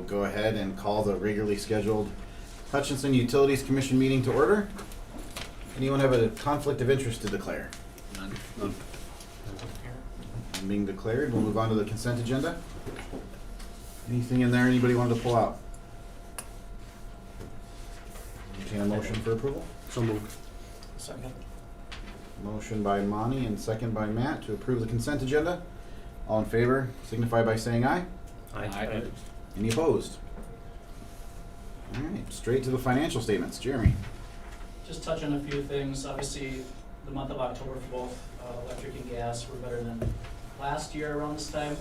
go ahead and call the regularly scheduled Hutchinson Utilities Commission meeting to order. Anyone have a conflict of interest to declare? None. None being declared, we'll move on to the consent agenda. Anything in there anybody wanted to pull out? Entertain a motion for approval? So moved. Second. Motion by Monty and second by Matt to approve the consent agenda. All in favor, signify by saying aye. Aye. Any opposed? All right, straight to the financial statements. Jeremy. Just touch on a few things. Obviously, the month of October for both electric and gas were better than last year around this time.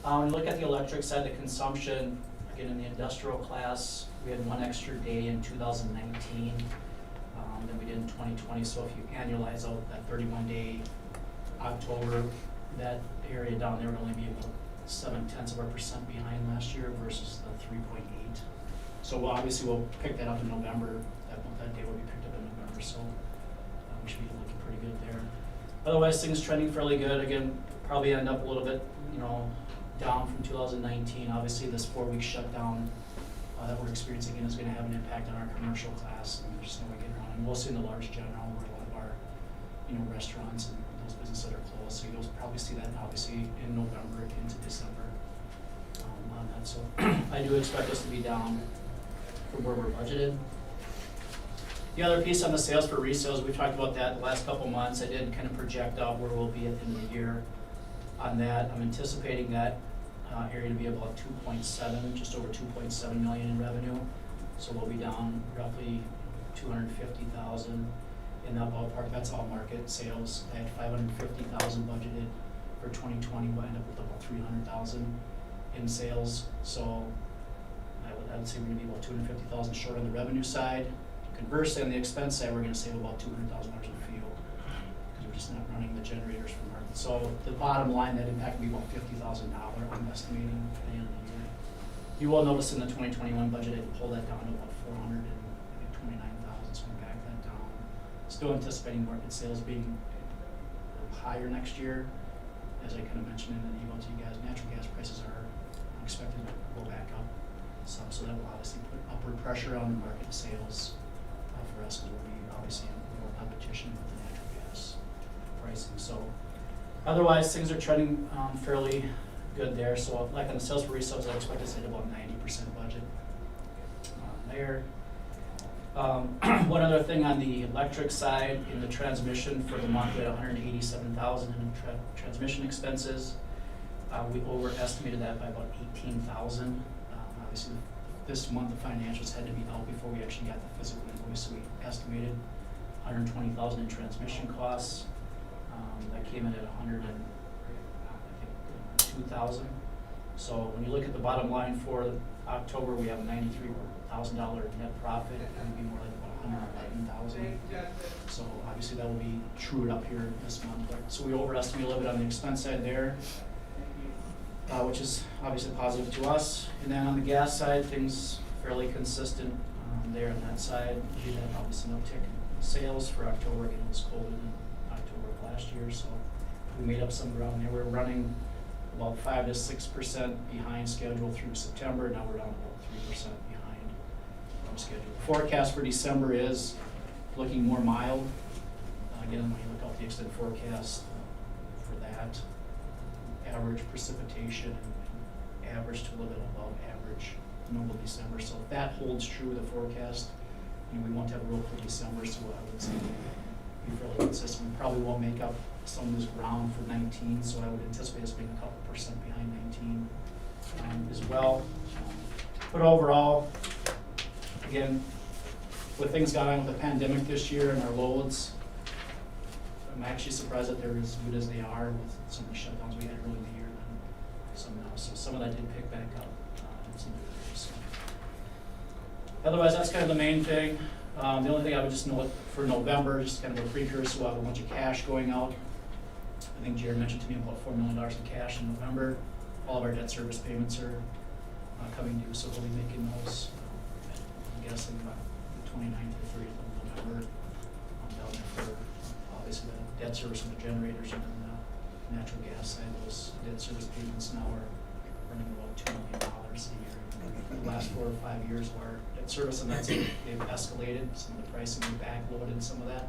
When you look at the electric side, the consumption, again in the industrial class, we had one extra day in 2019 than we did in 2020. So if you annualize out that 31-day October, that area down there would only be about 0.7% behind last year versus the 3.8. So obviously we'll pick that up in November. That day will be picked up in November, so we should be looking pretty good there. Otherwise, things trending fairly good. Again, probably end up a little bit, down from 2019. Obviously, this 4-week shutdown that we're experiencing again is going to have an impact on our commercial class. And there's no way getting around. And mostly in the large general, where a lot of our, restaurants and those businesses that are closed. So you'll probably see that obviously in November into December on that. So I do expect us to be down from where we're budgeted. The other piece on the sales for resales, we talked about that the last couple months. I did kind of project out where we'll be at the end of the year on that. I'm anticipating that area to be about 2.7, just over 2.7 million in revenue. So we'll be down roughly 250,000 in that ballpark. That's all market sales. I had 550,000 budgeted for 2020. We'll end up with about 300,000 in sales. So I would say we're going to be about 250,000 short on the revenue side. Conversely, on the expense side, we're going to save about $200,000 in fuel because we're just not running the generators for market. So the bottom line, that impact will be about $50,000. I'm estimating at the end of the year. You will notice in the 2021 budget, I pulled that down to about 429,000. So we back that down. Still anticipating market sales being higher next year. As I kind of mentioned in the email to you guys, natural gas prices are expected to go back up. So that will obviously put upward pressure on the market sales for us, because we'll be obviously in more competition with the natural gas pricing. So otherwise, things are trending fairly good there. So like on the sales for resales, I expect to hit about 90% budget there. One other thing on the electric side, in the transmission for the month, we had 187,000 in transmission expenses. We overestimated that by about 18,000. Obviously, this month the financials had to be out before we actually got the physical invoice, so we estimated 120,000 in transmission costs. That came in at 102,000. So when you look at the bottom line for October, we have a $93,000 net profit. It would be more like about 111,000. So obviously that will be trued up here this month. So we overestimate a little bit on the expense side there. Which is obviously positive to us. And then on the gas side, things fairly consistent there on that side. We had obviously an uptick in sales for October. Again, it was colder than October of last year, so we made up some ground there. We're running about 5 to 6% behind schedule through September. Now we're down about 3% behind schedule. The forecast for December is looking more mild. Again, when you look out the extended forecast for that, average precipitation and average to a little bit above average normal December. So if that holds true, the forecast, we won't have a real cool December, so I would say be fairly consistent. We probably won't make up some of this ground for 19, so I would anticipate us being a couple percent behind 19 as well. But overall, again, with things going on with the pandemic this year and our loads, I'm actually surprised that they're as good as they are with some of the shutdowns we had early in the year and some now. So some of that did pick back up in some areas. So. Otherwise, that's kind of the main thing. The only thing I would just note for November, just kind of a precursor, we'll have a bunch of cash going out. I think Jared mentioned to me about $4 million in cash in November. All of our debt service payments are coming due, so we'll be making those, I'm guessing, about the 29th or 30th of November. Down there for obviously the debt service and the generators, and then the natural gas side. Those debt service payments now are running about $2 million a year. last 4 or 5 years of our debt service, and that's it. They've escalated some of the pricing, we backloaded some of that.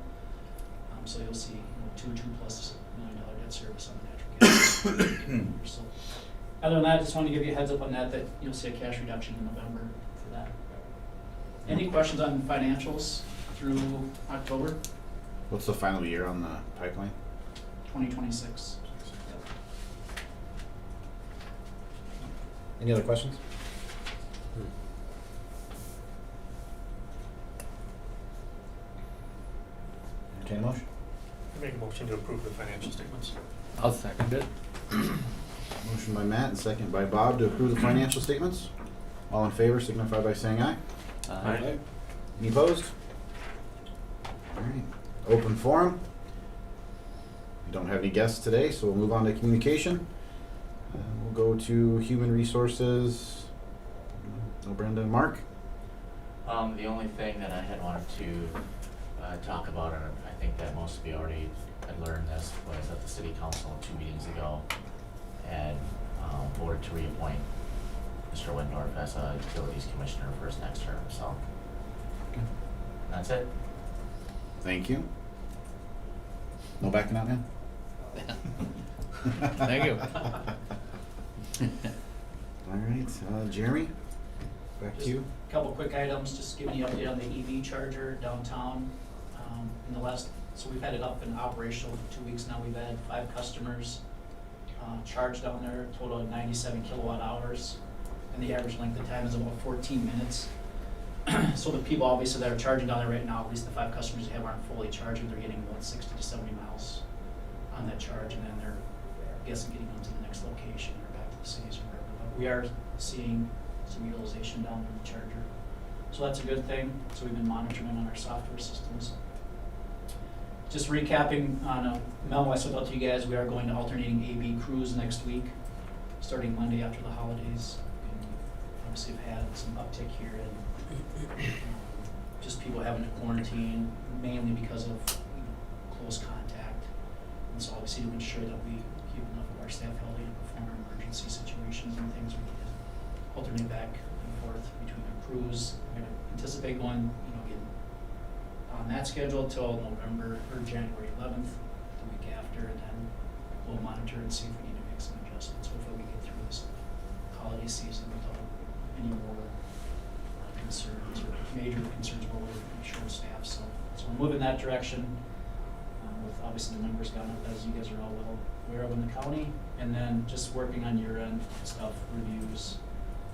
So you'll see, $2+ million debt service on the natural gas. So, other than that, I just want to give you a heads up on that you'll see a cash reduction in November for that. Any questions on financials through October What's the final year on the pipeline? 2026? Any other questions? Entertain a motion? I make a motion to approve the financial statements. I'll second it. Motion by Matt and second by Bob to approve the financial statements. All in favor signify by saying aye. Aye. Any opposed? All right. Open forum. We don't have any guests today, so we'll move on to communication. We'll go to human resources. No Brenda and Mark. The only thing that I had wanted to talk about, and I think that most of you already had learned this, was at the city council 2 meetings ago, and voted to reappoint Mr. Wendorf as a utilities commissioner for his next term, so. Okay. That's it. Thank you. No backing out now? Thank you. All right, Jeremy, back to Just you. a couple quick items, just giving you an update on the EV charger downtown. So we've had it up and operational for 2 weeks now. We've had 5 customers charged down there, a total of 97 kilowatt hours. And the average length of time is about 14 minutes. So the people obviously that are charging down there right now, at least the 5 customers we have aren't fully charging. They're getting about 60 to 70 miles on that charge, and then they're, I guess, getting them to the next location or back to the cities or wherever. But we are seeing some utilization down there in the charger. So that's a good thing. So we've been monitoring it on our software systems. Just recapping on a memo I sent out to you guys, we are going to alternating A/B crews next week, starting Monday after the holidays. And we obviously have had some uptick here in just people having to quarantine, mainly because of close contact. And so obviously to ensure that we keep enough of our staff healthy to perform our emergency situations and things, we need to alternate back and forth between our crews. We're going to anticipate going, again, on that schedule till November or January 11th, the week after, and then we'll monitor and see if we need to make some adjustments. Hopefully we get through this holiday season without any more concerns or major concerns where we're short staffed. So we're moving that direction with obviously the numbers gone up, as you guys are all well aware of in the county, and then just working on year-end stuff, reviews,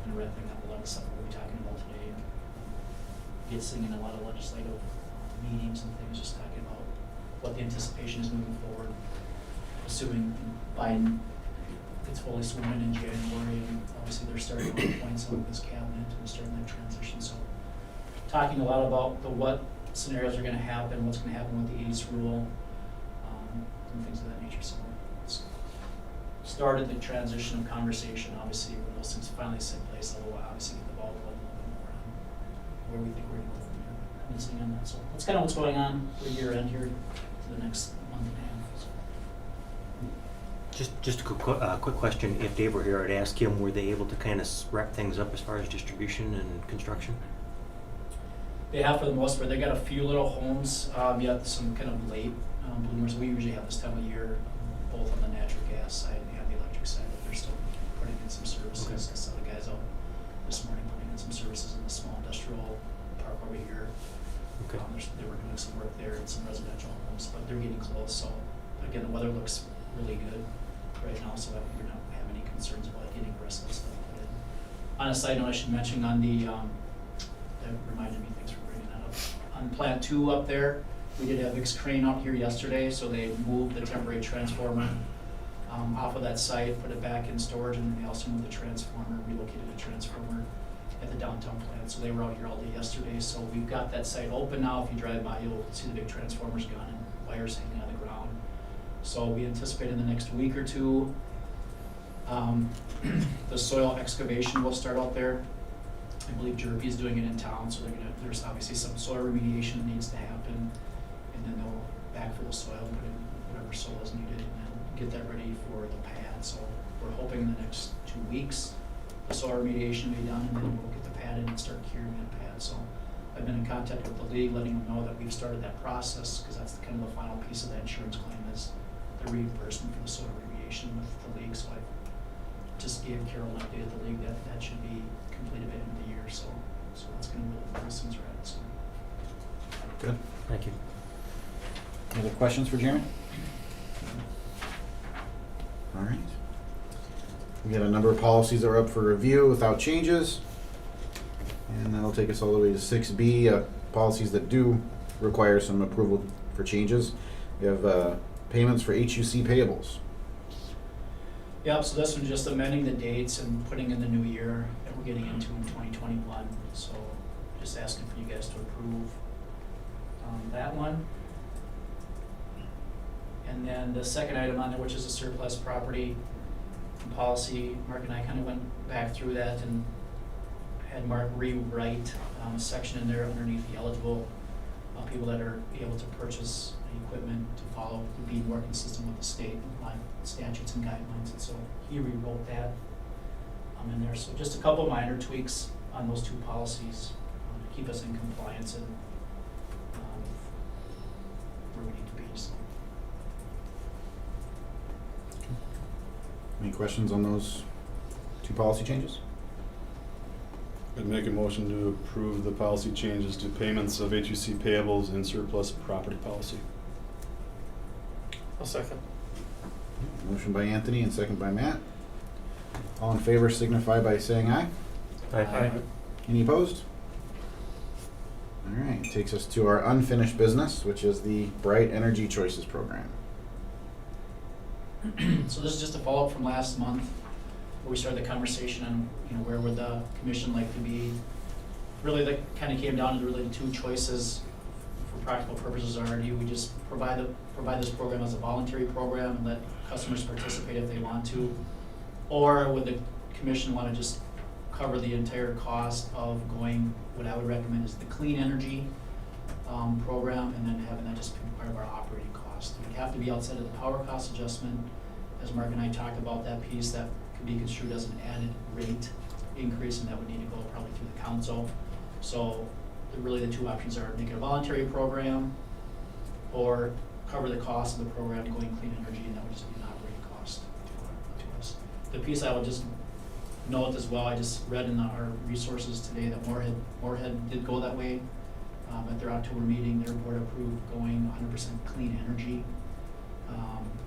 kind of wrapping up a lot of stuff we'll be talking about today. Sitting in a lot of legislative meetings and things, just talking about what the anticipation is moving forward, assuming Biden gets fully sworn in January, and obviously they're starting to appoint some of his cabinet and starting that transition. So talking a lot about the what scenarios are going to happen, what's going to happen with the ACE rule, and things of that nature. So it's started the transition of conversation, obviously, when those things finally set in place, although obviously get the ball rolling a little bit more on where we think we're going to go from here. I've been seeing on that. So that's kind of what's going on for year end here to the next month and a half. So. Just a quick question. If Dave were here, I'd ask him, were they able to kind of wrap things up as far as distribution and construction? They have for the most part. They got a few little homes, yet some kind of late bloomers. We usually have this time of year, both on the natural gas side and the electric side, but they're still putting in some services. Okay. I saw the guys out this morning putting in some services in the small industrial park over here. Okay. They were doing some work there in some residential homes, but they're getting close. So again, the weather looks really good right now, so we're not have any concerns about getting the rest of the stuff put in. On a side note, I should mention on the that reminded me, thanks for bringing that up. On plant 2 up there, we did have X crane out here yesterday, so they moved the temporary transformer off of that site, put it back in storage, and then they also moved the transformer, relocated the transformer at the downtown plant. So they were out here all day yesterday. So we've got that site open now. If you drive by, you'll see the big transformers gone and wires hanging on the ground. So we anticipate in the next week or two, the soil excavation will start out there. I believe Jerpy is doing it in town, so there's obviously some soil remediation that needs to happen, and then they'll backfill the soil and put in whatever soil is needed, and then get that ready for the pad. So we're hoping in the next 2 weeks the soil remediation will be done, and then we'll get the pad and start carrying that pad. So I've been in contact with the league, letting them know that we've started that process, because that's kind of the final piece of that insurance claim is the reimbursement for the soil remediation with the league. So I just gave Carol an update at the league that that should be completed by the end of the year. So that's going to be where those things are at. So. Good. Thank you. Any other questions for Jeremy? All right. We got a number of policies that are up for review without changes. And that'll take us all the way to 6B, policies that do require some approval for changes. We have payments for HUC payables. Yep, so this one's just amending the dates and putting in the new year that we're getting into in 2021. So just asking for you guys to approve that one. And then the second item on there, which is a surplus property policy, Mark and I kind of went back through that and had Mark rewrite a section in there underneath the eligible people that are able to purchase equipment to follow, to be more consistent with the state statutes and guidelines. And so he rewrote that in there. So just a couple minor tweaks on those two policies to keep us in compliance and where we need to be. So. Any questions on those two policy changes? I'd make a motion to approve the policy changes to payments of HUC payables and surplus property policy. I'll second. Motion by Anthony and second by Matt. All in favor signify by saying aye. Aye. Any opposed? All right, takes us to our unfinished business, which is the Bright Energy Choices program. So this is just a follow-up from last month, where we started the conversation on, where would the commission like to be. Really, that kind of came down to really the two choices for practical purposes are: do we just provide this program as a voluntary program and let customers participate if they want to, or would the commission want to just cover the entire cost of going? What I would recommend is the clean energy program, and then having that just be part of our operating cost. It would have to be outside of the power cost adjustment, as Mark and I talked about that piece that could be construed as an added rate increase, and that would need to go probably through the council. So really the two options are make it a voluntary program or cover the cost of the program going clean energy, and that would just be an operating cost to us. The piece I would just note as well, I just read in our resources today that Moorhead did go that way. At their October meeting, their board approved going 100% clean energy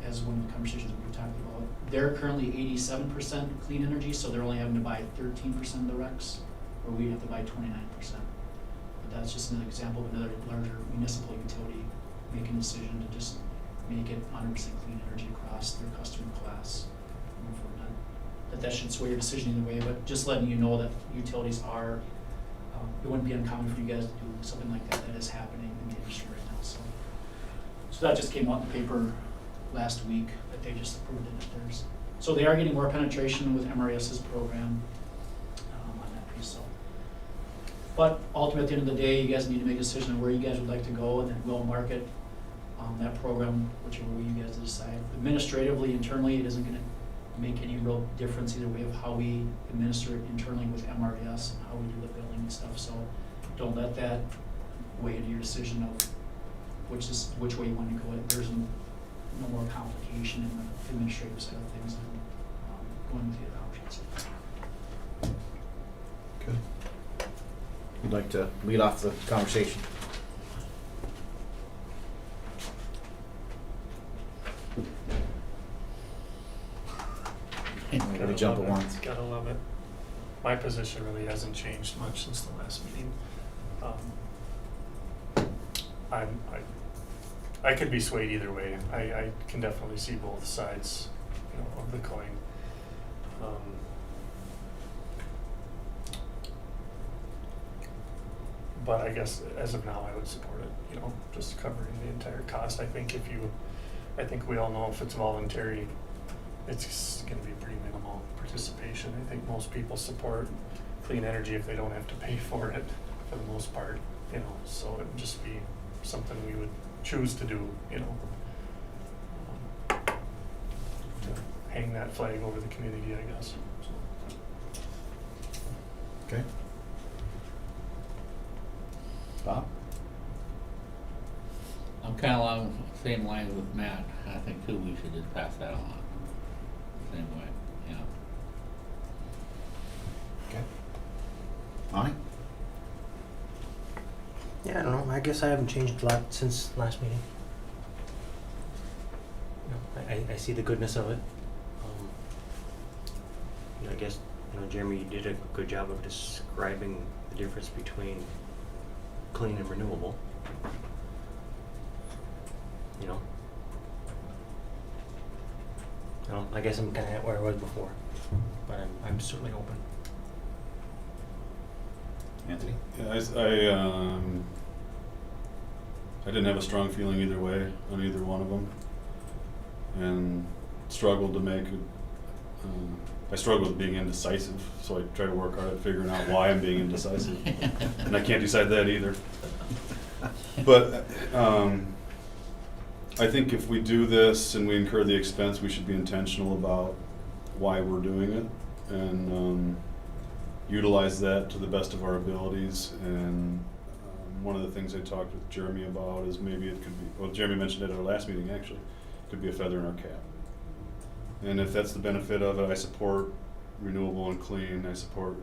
as one of the conversations we were talking about. They're currently 87% clean energy, so they're only having to buy 13% of the RECs, where we have to buy 29%. But that's just an example of another larger municipal utility making a decision to just make it 100% clean energy across their customer class. That should sway your decision either way, but just letting you know that utilities are, it wouldn't be uncommon for you guys to do something like that. That is happening in the industry right now. So that just came out in the paper last week that they just approved it at theirs. So they are getting more penetration with MRS's program on that piece. So, but ultimately at the end of the day, you guys need to make a decision on where you guys would like to go, and then we'll market that program whichever way you guys decide. Administratively, internally, it isn't going to make any real difference either way of how we administer it internally with MRS and how we do the billing and stuff. So don't let that weigh into your decision of which way you want to go. There's no more complication in the administrative side of things than going with the other options. Good. You'd like to lead off the conversation? Gotta jump at once. Gotta love it. My position really hasn't changed much since the last meeting. I could be swayed either way. I can definitely see both sides, of the coin. But I guess as of now, I would support it. Just covering the entire cost. I think we all know if it's voluntary, it's going to be pretty minimal participation. I think most people support clean energy if they don't have to pay for it, for the most part. So it would just be something we would choose to do. To hang that flag over the community, I guess. So. Okay. Bob? I'm kind of along the same lines with Matt. I think too, we should just pass that on. Same way, yeah. Okay. Lonnie? Yeah, I don't know. I guess I haven't changed a lot since last meeting. I see the goodness of it. I guess, Jeremy, you did a good job of describing the difference between clean and renewable. I guess I'm kind of at where I was before, but I'm certainly open. Anthony? Yeah, I didn't have a strong feeling either way on either one of them, and struggled to make it. I struggle with being indecisive, so I try to work hard at figuring out why I'm being indecisive, and I can't decide that either. But I think if we do this and we incur the expense, we should be intentional about why we're doing it, and utilize that to the best of our abilities. And one of the things I talked with Jeremy about is maybe it could be, well, Jeremy mentioned it at our last meeting actually, could be a feather in our cap. And if that's the benefit of it, I support renewable and clean. I support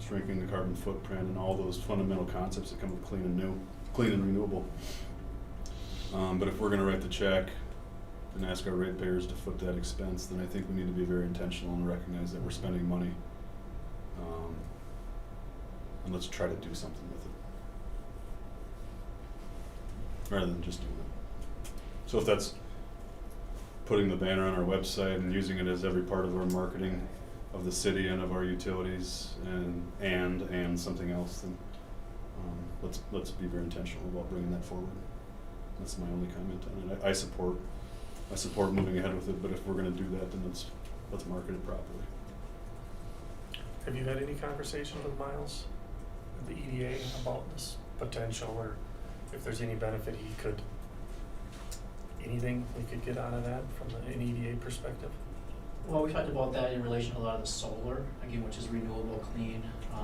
shrinking the carbon footprint and all those fundamental concepts that come with clean and renewable. But if we're going to write the check and ask our ratepayers to foot that expense, then I think we need to be very intentional and recognize that we're spending money. And let's try to do something with it, rather than just doing it. So if that's putting the banner on our website and using it as every part of our marketing of the city and of our utilities and something else, then let's be very intentional about bringing that forward. That's my only comment on it. I support moving ahead with it, but if we're going to do that, then let's market it properly. Have you had any conversations with Miles, with the EDA, about this potential, or if there's any benefit anything we could get out of that from an EDA perspective? Well, we talked about that in relation to a lot of the solar, again, which is renewable, clean,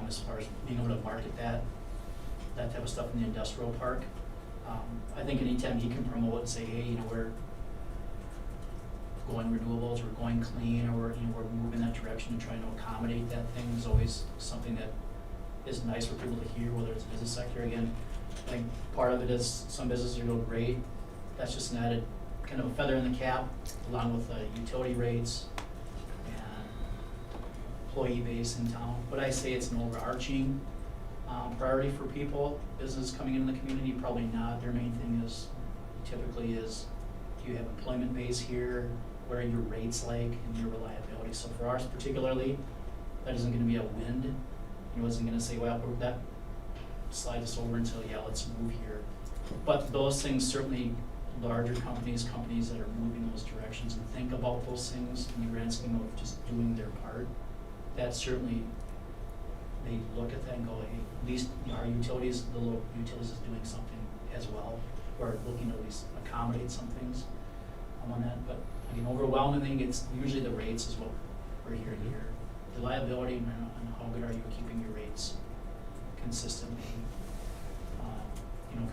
as far as being able to market that type of stuff in the industrial park. I think anytime he can promote and say, hey, we're going renewables, we're going clean, or we're moving that direction and trying to accommodate that thing is always something that is nice for people to hear, whether it's business sector. Again, I think part of it is some businesses are doing great. That's just an added kind of a feather in the cap, along with the utility rates and employee base in town. But I say it's an overarching priority for people, business coming into the community, probably not. Their main thing is typically is, do you have employment base here? What are your rates like and your reliability? So for ours particularly, that isn't going to be a wind. Isn't going to say, well, that slide us over until, yeah, let's move here. But those things, certainly larger companies that are moving those directions and think about those things in the grand scheme of just doing their part, that certainly they look at that and go, hey, at least our utilities, the local utilities is doing something as well, or looking to at least accommodate some things on that. But again, overwhelmingly, it's usually the rates is what we're hearing here. Reliability and how good are you at keeping your rates consistently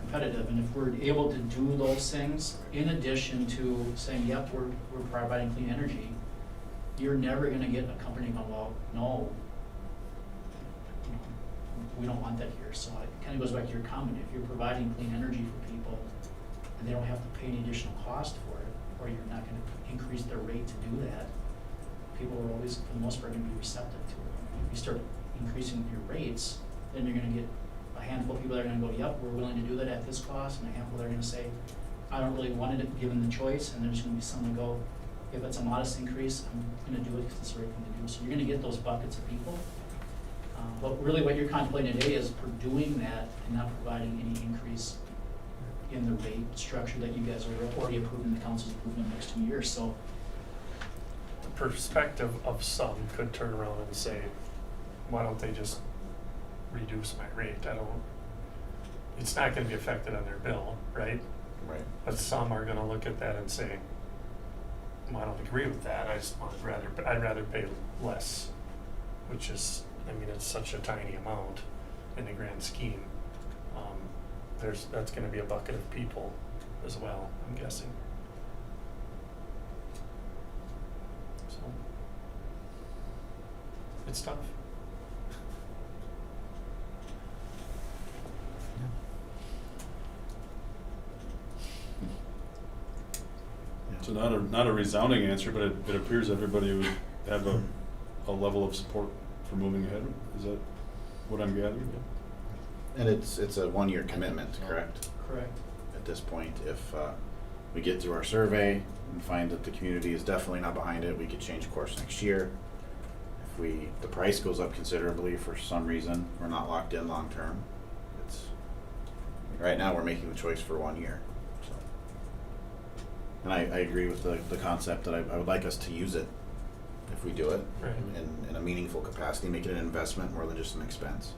competitive. And if we're able to do those things, in addition to saying, yep, we're providing clean energy, you're never going to get a company going, well, no, we don't want that here. So it kind of goes back to your comment. If you're providing clean energy for people and they don't have to pay any additional cost for it, or you're not going to increase their rate to do that, people are always, for the most part, going to be receptive to it. If you start increasing your rates, then you're going to get a handful of people that are going to go, yep, we're willing to do that at this cost, and a handful that are going to say, I don't really want it given the choice, and there's going to be some that go, if it's a modest increase, I'm going to do it because it's the right thing to do. So you're going to get those buckets of people. But really what you're contemplating today is for doing that and not providing any increase in the rate structure that you guys are already approving, the council's approving in the next 2 years. So The perspective of some could turn around and say, why don't they just reduce my rate? It's not going to be affected on their bill, right? Right. But some are going to look at that and say, well, I don't agree with that. I'd rather pay less, which is, it's such a tiny amount in the grand scheme. that's gonna be a bucket of people as well, I'm guessing. So, it's tough. So not a resounding answer, but it appears everybody would have a level of support for moving ahead. Is that what I'm gathering? And it's a 1-year commitment, correct? Correct. At this point, if we get through our survey and find that the community is definitely not behind it, we could change course next year. If the price goes up considerably for some reason, we're not locked in long term. Right now, we're making the choice for 1 year. So. And I agree with the concept that I would like us to use it if we do it Right. in a meaningful capacity, make it an investment more than just an expense.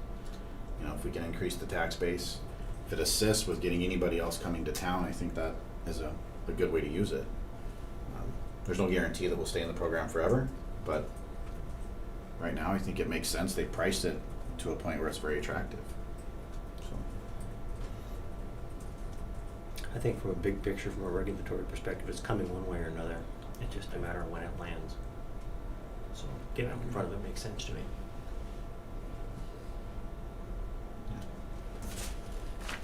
You know, if we can increase the tax base, if it assists with getting anybody else coming to town, I think that is a good way to use it. There's no guarantee that we'll stay in the program forever, but right now I think it makes sense. They priced it to a point where it's very attractive. So. I think from a big picture, from a regulatory perspective, it's coming one way or another. It's just a matter of when it lands. So getting up in front of it makes sense to me.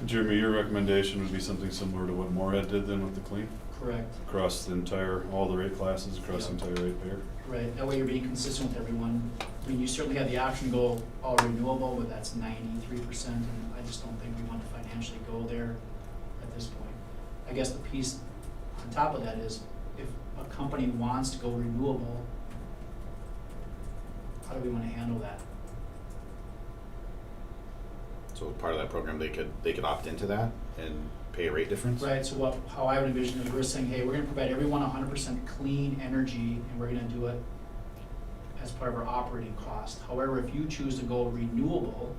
Jeremy, your recommendation would be something similar to what Moorhead did then with the clean? Correct. Across all the rate classes, across the entire rate pair? Right, that way you're being consistent with everyone. I mean, you certainly have the option to go all renewable, but that's 93%, and I just don't think we want to financially go there at this point. I guess the piece on top of that is, if a company wants to go renewable, how do we want to handle that? So part of that program, they could opt into that and pay a rate difference? Right, so how I would envision is we're saying, hey, we're gonna provide everyone 100% clean energy, and we're gonna do it as part of our operating cost. However, if you choose to go renewable,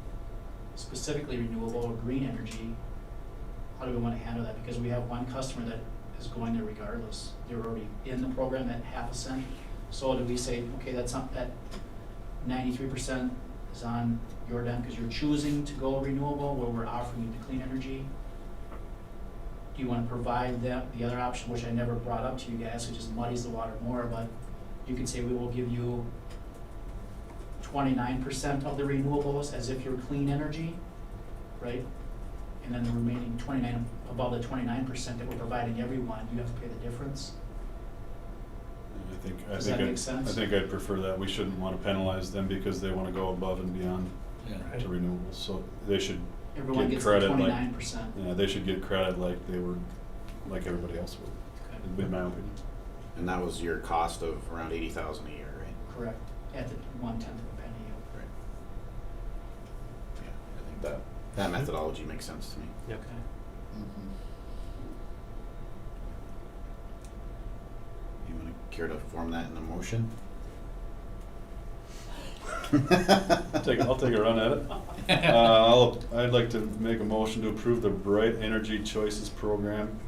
specifically renewable or green energy, how do we wanna handle that? Because we have one customer that is going there regardless. They're already in the program at half a cent. So do we say, okay, that's not, that 93% is on your dime because you're choosing to go renewable where we're offering you the clean energy? Do you want to provide the other option, which I never brought up to you guys, which just muddies the water more, but you could say we will give you 29% of the renewables as if you're clean energy, right? And then the remaining 29, above the 29% that we're providing everyone, you have to pay the difference. Does that make sense? I think I'd prefer that. We shouldn't want to penalize them because they want to go above and beyond Yeah. to renewables. So they should Everyone get gets the credit 29%. Yeah, they should get credit like like everybody else would, Okay. in my opinion. And that was your cost of around $80,000 a year, right? Correct, at the 1/10 of a penny. Right. Yeah, I think that methodology makes sense to me. Yep. Okay. You want to care to form that in a motion? I'll take a run at it. I'd like to make a motion to approve the Bright Energy Choices Program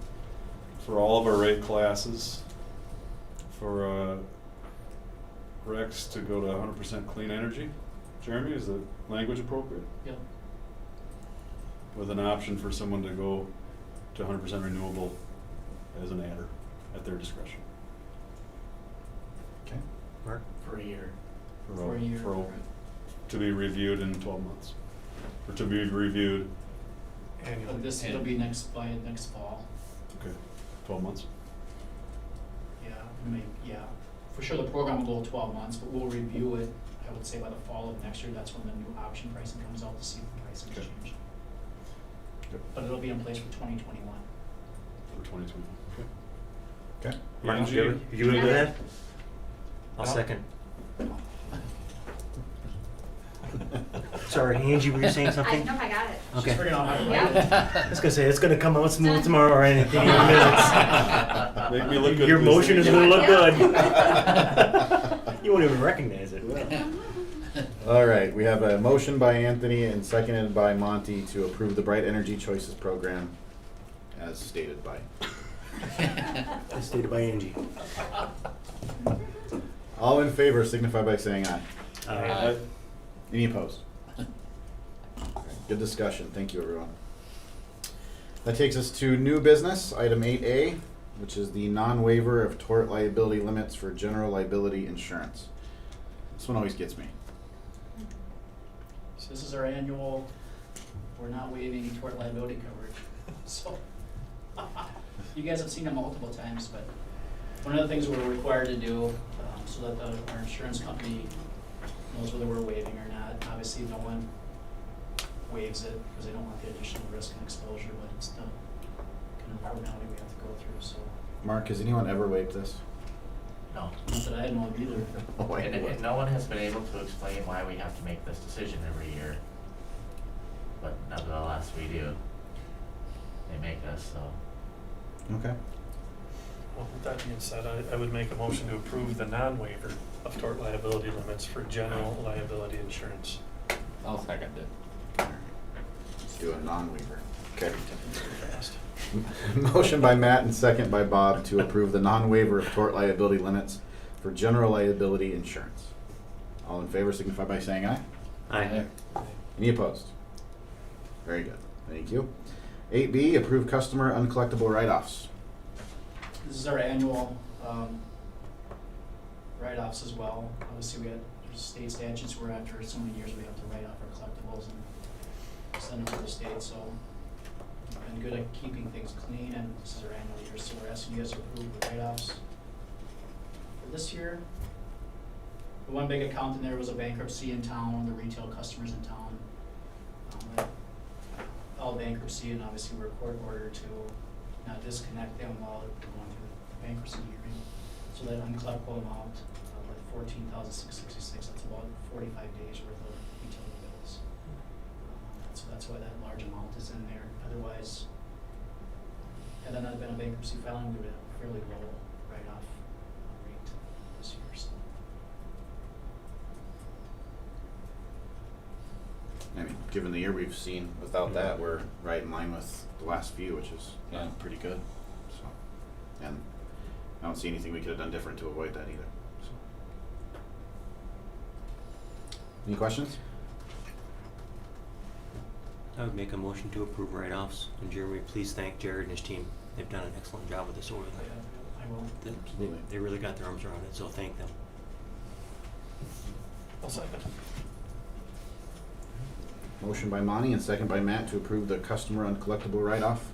for all of our rate classes. For Rex to go to 100% clean energy. Jeremy, is the language appropriate? Yep. With an option for someone to go to 100% renewable as an adder at their discretion. Okay. Mark? For a year. For a year. To be reviewed in 12 months. Or to be reviewed, Annually. It'll be next fall. okay, 12 months. Yeah, for sure the program will go 12 months, but we'll review it, I would say by the fall of next year, that's when the new option pricing comes out to see if the pricing has Okay. changed. Yep. But it'll be in place for 2021. For 2020. Okay. Okay. Mark, Angie, you good with that? I'll Yeah. second. Sorry, Angie, were you saying something? No, I got it. Okay. She's figuring out how to write Yeah. it. I was gonna say, it's gonna come out smooth tomorrow or anything in minutes. Make me look good. Your please. motion is gonna look good. Yeah. You won't even recognize it. All right, we have a motion by Anthony and seconded by Monty to approve the Bright Energy Choices Program as stated by. As stated by Angie. All in favor signify by saying aye. Aye. Any opposed? Okay, good discussion. Thank you, everyone. That takes us to new business, item 8A, which is the non-waiver of tort liability limits for general liability insurance. This one always gets me. So this is our annual, we're not waiving tort liability coverage. So, you guys have seen it multiple times, but one of the things we're required to do, so that our insurance company knows whether we're waiving or not. Obviously, no one waives it because they don't want the additional risk and exposure, but it's the kind of formality we have to go through, so. Mark, has anyone ever waived this? No. Not that I know of either. Oh, wait, And what? no one has been able to explain why we have to make this decision every year. But nevertheless, we do. They make us, so. Okay. Well, with that being said, I would make a motion to approve the non-waiver of tort liability limits for general liability insurance. I'll second it. Let's do a non-waiver. Okay. Very fast. Motion by Matt and second by Bob to approve the non-waiver of tort liability limits for general liability insurance. All in favor signify by saying aye. Aye. Any opposed? Very good. Thank you. 8B, approve customer uncollectible write-offs. This is our annual write-offs as well. Obviously, there's state statutes where after so many years we have to write off our collectibles and send them to the state. So we've been good at keeping things clean, and this is our annual year. So we're asking you guys to approve the write-offs for this year. The one big account in there was a bankruptcy in town, the retail customers in town. All bankruptcy, and obviously we're court ordered to not disconnect them while they're going through the bankruptcy hearing. So that uncollectible amount of like $14,666, that's about 45 days worth of utility bills. So that's why that large amount is in there. Otherwise, had that not been a bankruptcy filing, we would have a fairly low write-off rate this year. So. I mean, given the year we've seen without that, we're right in line with the last few, which is pretty good. So, and I don't see anything we could have done different to avoid that either. So. Any questions? I would make a motion to approve write-offs. And Jeremy, please thank Jared and his team. They've done an excellent job with this over the. I will. They really got their arms around it, so thank them. I'll second. Motion by Monty and second by Matt to approve the customer uncollectible write-off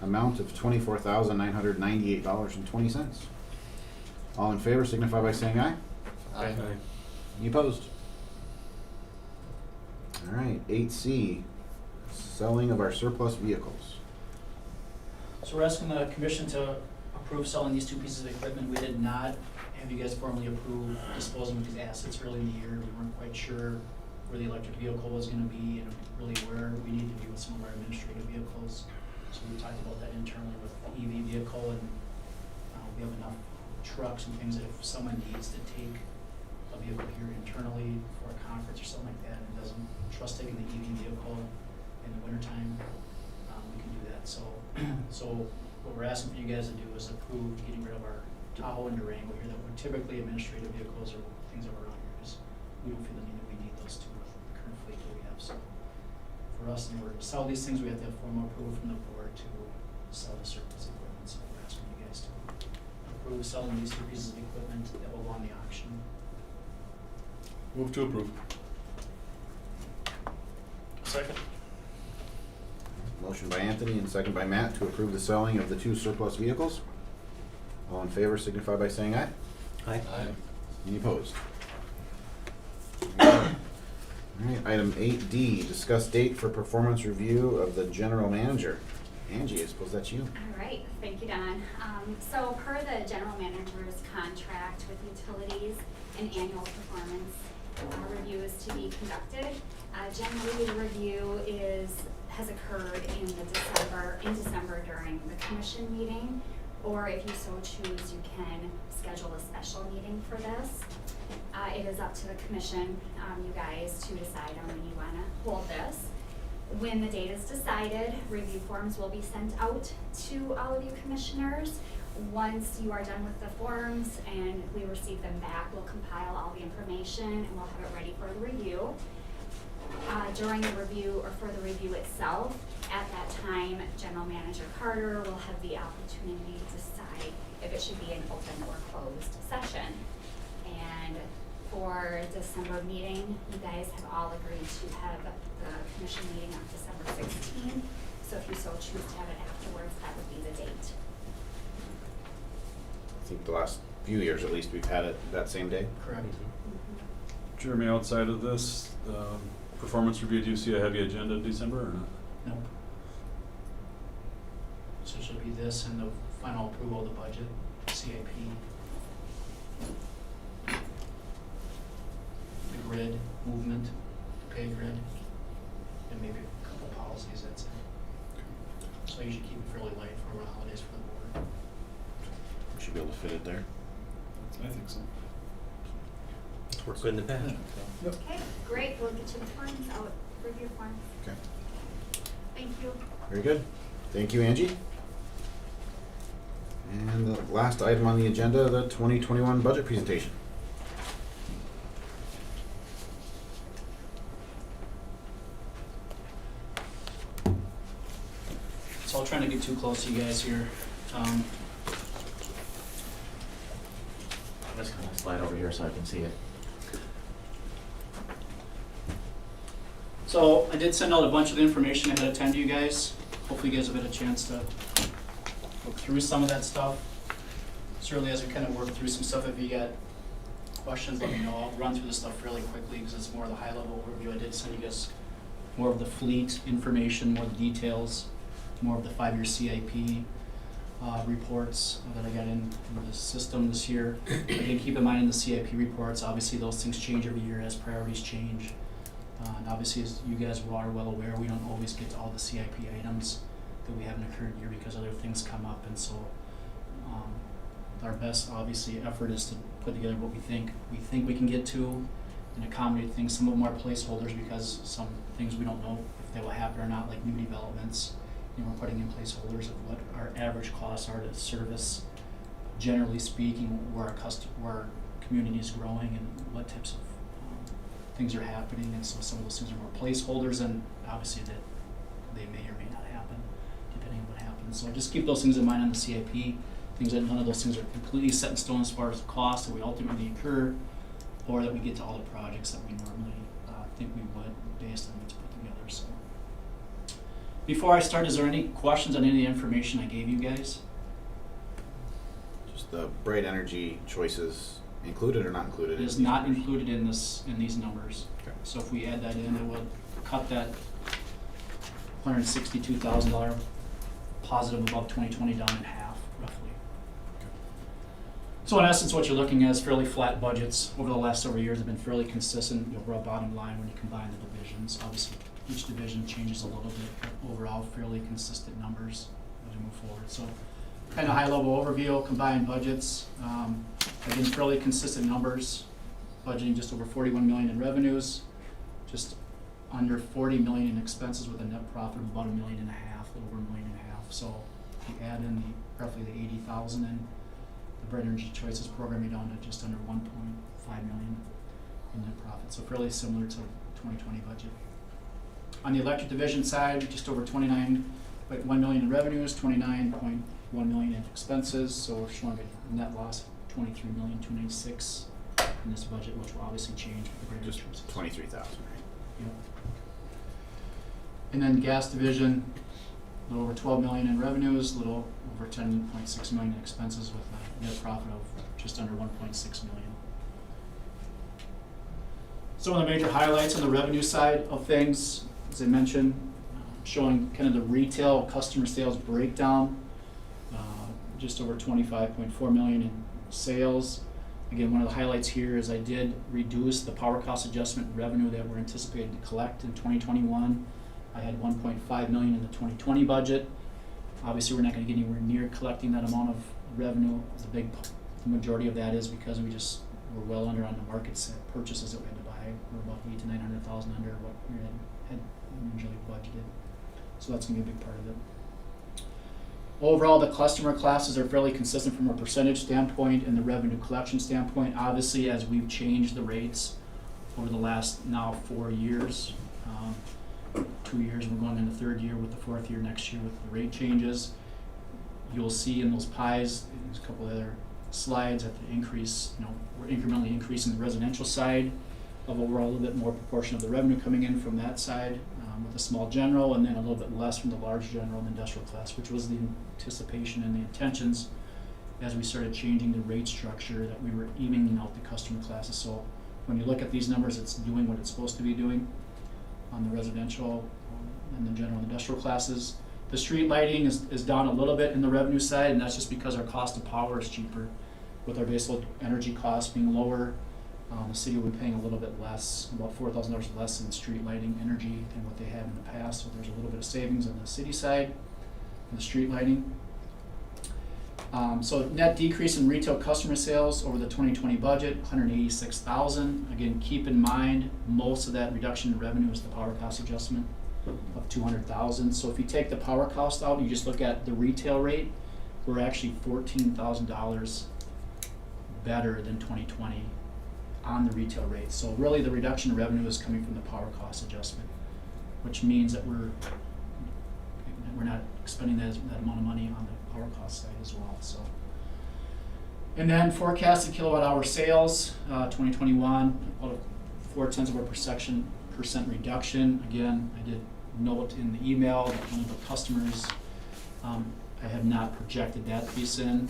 amount of $24,998.20. All in favor signify by saying aye. Aye. Any opposed? All right, 8C, selling of our surplus vehicles. So we're asking the commission to approve selling these two pieces of equipment. We did not have you guys formally approve disposing of these assets early in the year. We weren't quite sure where the electric vehicle was gonna be and really where we need to be with some of our administrative vehicles. So we talked about that internally with the EV vehicle, and we have enough trucks and things that if someone needs to take a vehicle here internally for a conference or something like that and doesn't trust taking the EV vehicle in the wintertime, we can do that. So what we're asking for you guys to do is approve getting rid of our Tahoe and Durango here that were typically administrative vehicles or things that were around here, because we don't feel the need that we need those two with the current fleet that we have. So for us, in order to sell these things, we have to have formal approval from the board to sell the surplus equipment. So we're asking you guys to approve selling these two pieces of equipment that will go on the auction. Move to approve. Second. Motion by Anthony and second by Matt to approve the selling of the two surplus vehicles. All in favor signify by saying aye. Aye. Any opposed? All right, item 8D, discuss date for performance review of the general manager. Angie, I suppose that's you. All right, thank you, Don. So per the general manager's contract with utilities, an annual performance review is to be conducted. Generally, the review has occurred in December during the commission meeting, or if you so choose, you can schedule a special meeting for this. It is up to the commission, you guys, to decide on when you want to hold this. When the date is decided, review forms will be sent out to all of you commissioners. Once you are done with the forms and we receive them back, we'll compile all the information and we'll have it ready for the review. During the review or for the review itself, at that time, General Manager Carter will have the opportunity to decide if it should be an open or closed session. And for December meeting, you guys have all agreed to have the commission meeting on December 16th. So if you so choose to have it afterwards, that would be the date. I think the last few years at least, we've had it that same day. Correct. Jeremy, outside of this, performance review, do you see a heavy agenda in December or not? Nope. So it should be this and the final approval of the budget, CIP. The grid movement, pay grid, and maybe a couple policies, that's it. So you should keep it fairly light for the holidays for the board. We should be able to fit it there. I think so. It's worked good in the past. Okay, great. We'll get you the forms out, review forms. Okay. Thank you. Very good. Thank you, Angie. And the last item on the agenda, the 2021 budget presentation. So I'll try not to get too close to you guys here. I'm just gonna slide over here so I can see it. So I did send out a bunch of information ahead of time to you guys. Hopefully you guys have had a chance to look through some of that stuff. Certainly as we kind of work through some stuff, if you got questions, let me know. I'll run through this stuff fairly quickly because it's more of the high level overview. I did send you guys more of the fleet information, more of the details, more of the 5-year CIP reports that I got in the system this year. Again, keep in mind in the CIP reports, obviously those things change every year as priorities change. And obviously, as you guys are well aware, we don't always get to all the CIP items that we have in the current year because other things come up. And so our best, obviously, effort is to put together what we think we can get to and accommodate things. Some of them are placeholders because some things we don't know if they will happen or not, like new developments. You know, we're putting in placeholders of what our average costs are to service, generally speaking, where our community is growing and what types of things are happening. And so some of those things are more placeholders, and obviously that they may or may not happen depending on what happens. So just keep those things in mind on the CIP. Things that none of those things are completely set in stone as far as the cost that we ultimately incur, or that we get to all the projects that we normally think we would based on what's put together. So before I start, is there any questions on any of the information I gave you guys? Just the bright energy choices included or not included? It is not included in these numbers. Okay. So if we add that in, it would cut that $162,000 positive above 2020 down in half, roughly. So in essence, what you're looking at is fairly flat budgets over the last several years have been fairly consistent. The overall bottom line when you combine the divisions, obviously each division changes a little bit, but overall fairly consistent numbers as we move forward. So kind of high level overview, combined budgets, again fairly consistent numbers, budgeting just over 41 million in revenues, just under 40 million in expenses with a net profit of about $1.5 million, a little over $1.5 million. So if you add in roughly the 80,000 in the Bright Energy Choices program, you're down to just under 1.5 million in net profit. So fairly similar to 2020 budget. On the electric division side, just over 29.1 million in revenues, 29.1 million in expenses. So we're showing a net loss of 23,296,000 in this budget, which will obviously change with the Bright Energy Choices. 23,000, right? Yep. And then gas division, a little over 12 million in revenues, a little over 10.6 million in expenses with a net profit of just under 1.6 million. Some of the major highlights on the revenue side of things, as I mentioned, showing kind of the retail customer sales breakdown, just over 25.4 million in sales. Again, one of the highlights here is I did reduce the power cost adjustment revenue that we're anticipated to collect in 2021. I had 1.5 million in the 2020 budget. Obviously, we're not going to get anywhere near collecting that amount of revenue. The majority of that is because we're well under on the market set purchases that we had to buy. We're about 800,000 to 900,000 under what we had originally budgeted. So that's going to be a big part of it. Overall, the customer classes are fairly consistent from a percentage standpoint and the revenue collection standpoint. Obviously, as we've changed the rates over the last now 4 years, 2 years, we're going into third year with the fourth year next year with the rate changes. You'll see in those pies, there's a couple other slides at the increase, we're incrementally increasing the residential side of overall a little bit more proportion of the revenue coming in from that side with the small general, and then a little bit less from the large general and industrial class, which was the anticipation and the intentions as we started changing the rate structure, that we were evening out the customer classes. So when you look at these numbers, it's doing what it's supposed to be doing on the residential and the general and industrial classes. The street lighting is down a little bit in the revenue side, and that's just because our cost of power is cheaper. With our baseload energy costs being lower, the city will be paying a little bit less, about $4,000 less in street lighting energy than what they had in the past. So there's a little bit of savings on the city side for the street lighting. So net decrease in retail customer sales over the 2020 budget, 186,000. Again, keep in mind, most of that reduction in revenue is the power cost adjustment of 200,000. So if you take the power cost out, you just look at the retail rate, we're actually $14,000 better than 2020 on the retail rate. So really the reduction in revenue is coming from the power cost adjustment, which means that we're not spending that amount of money on the power cost side as well. So, and then forecasted kilowatt hour sales, 2021, about a 0.4% reduction. Again, I did note in the email that one of the customers, I have not projected that piece in,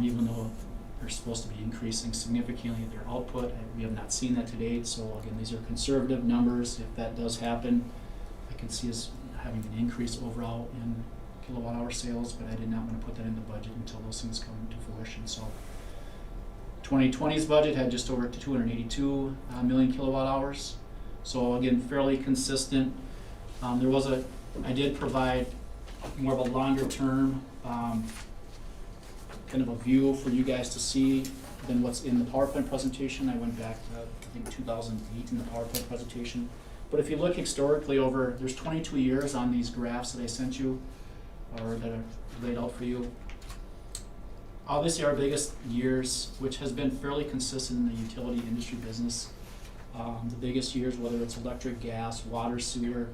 even though they're supposed to be increasing significantly their output. We have not seen that to date. So again, these are conservative numbers. If that does happen, I can see us having an increase overall in kilowatt hour sales, but I did not want to put that in the budget until those things come to fruition. So 2020's budget had just over 282 million kilowatt hours. So again, fairly consistent. I did provide more of a longer term kind of a view for you guys to see than what's in the PowerPoint presentation. I went back to, I think, 2008 in the PowerPoint presentation. But if you look historically over, there's 22 years on these graphs that I sent you, or that are laid out for you. Obviously our biggest years, which has been fairly consistent in the utility industry business, the biggest years, whether it's electric, gas, water, sewer,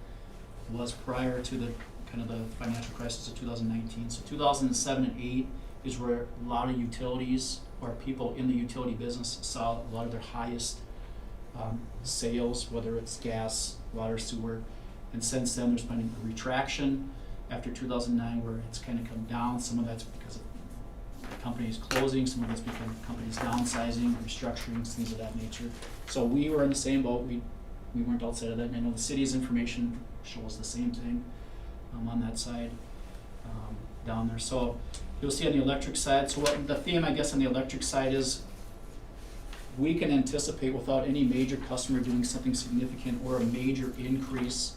was prior to the kind of the financial crisis of 2019. So 2007 and 8 is where a lot of utilities or people in the utility business saw a lot of their highest sales, whether it's gas, water, sewer. And since then there's been a retraction after 2009 where it's kind of come down. Some of that's because of companies closing, some of that's because of companies downsizing, restructuring, things of that nature. So we were in the same boat. We weren't outside of that. And I know the city's information shows the same thing on that side down there. So you'll see on the electric side. So what the theme, I guess, on the electric side is we can anticipate without any major customer doing something significant or a major increase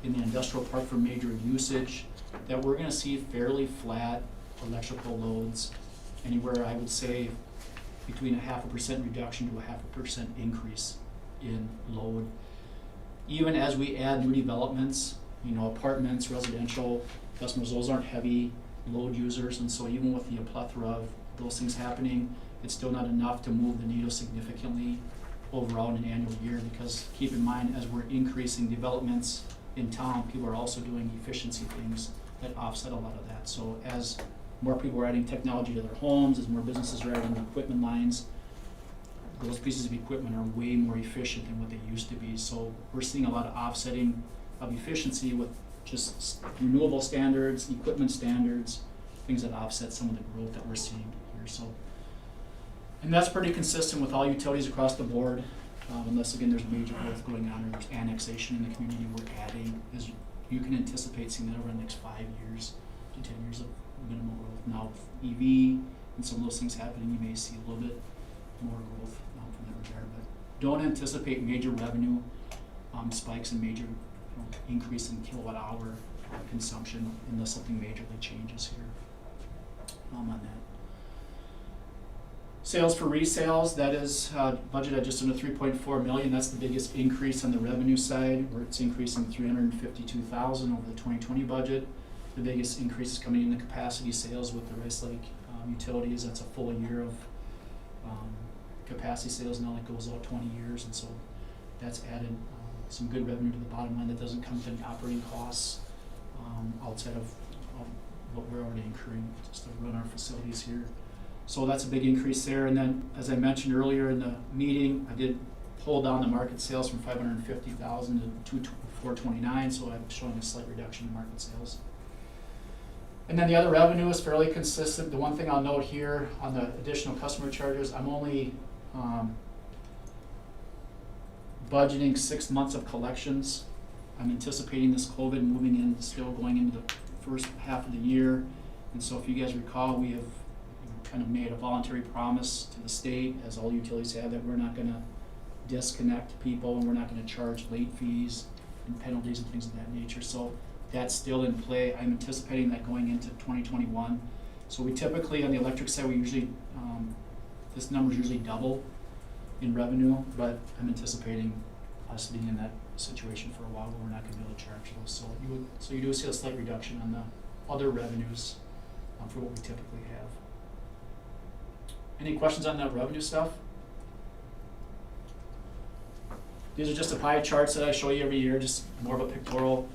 in the industrial park for major usage, that we're going to see fairly flat electrical loads, anywhere I would say between a 0.5% reduction to a 0.5% increase in load. Even as we add new developments, apartments, residential customers, those aren't heavy load users, and so even with the plethora of those things happening, it's still not enough to move the needle significantly overall in an annual year, because keep in mind, as we're increasing developments in town, people are also doing efficiency things that offset a lot of that. So as more people are adding technology to their homes, as more businesses are adding equipment lines, those pieces of equipment are way more efficient than what they used to be. So we're seeing a lot of offsetting of efficiency with just renewable standards, equipment standards, things that offset some of the growth that we're seeing here. So, and that's pretty consistent with all utilities across the board, unless again there's major growth going on or there's annexation in the community we're adding. As you can anticipate seeing that over the next 5 years to 10 years of minimal growth. Now with EV and some of those things happening, you may see a little bit more growth from that regard, but don't anticipate major revenue spikes and major increase in kilowatt hour consumption unless something majorly changes here on that. Sales for resales, that is budgeted at just under 3.4 million. That's the biggest increase on the revenue side, where it's increasing 352,000 over the 2020 budget. The biggest increase is coming in the capacity sales with the Rice Lake utilities. That's a full year of capacity sales now that goes out 20 years, and so that's added some good revenue to the bottom line that doesn't come to any operating costs, outside of what we're already incurring just to run our facilities here. So that's a big increase there. And then, as I mentioned earlier in the meeting, I did pull down the market sales from 550,000 to 429, so I'm showing a slight reduction in market sales. And then the other revenue is fairly consistent. The one thing I'll note here on the additional customer charges, I'm only budgeting 6 months of collections. I'm anticipating this COVID moving in, still going into the first half of the year. And so if you guys recall, we have kind of made a voluntary promise to the state, as all utilities have, that we're not gonna disconnect people and we're not gonna charge late fees and penalties and things of that nature. So that's still in play. I'm anticipating that going into 2021. So we typically, on the electric side, we usually, this number's usually double in revenue, but I'm anticipating us being in that situation for a while where we're not gonna be able to charge those. So you do see a slight reduction on the other revenues for what we typically have. Any questions on that revenue stuff? These are just the pie charts that I show you every year, just more of a pictorial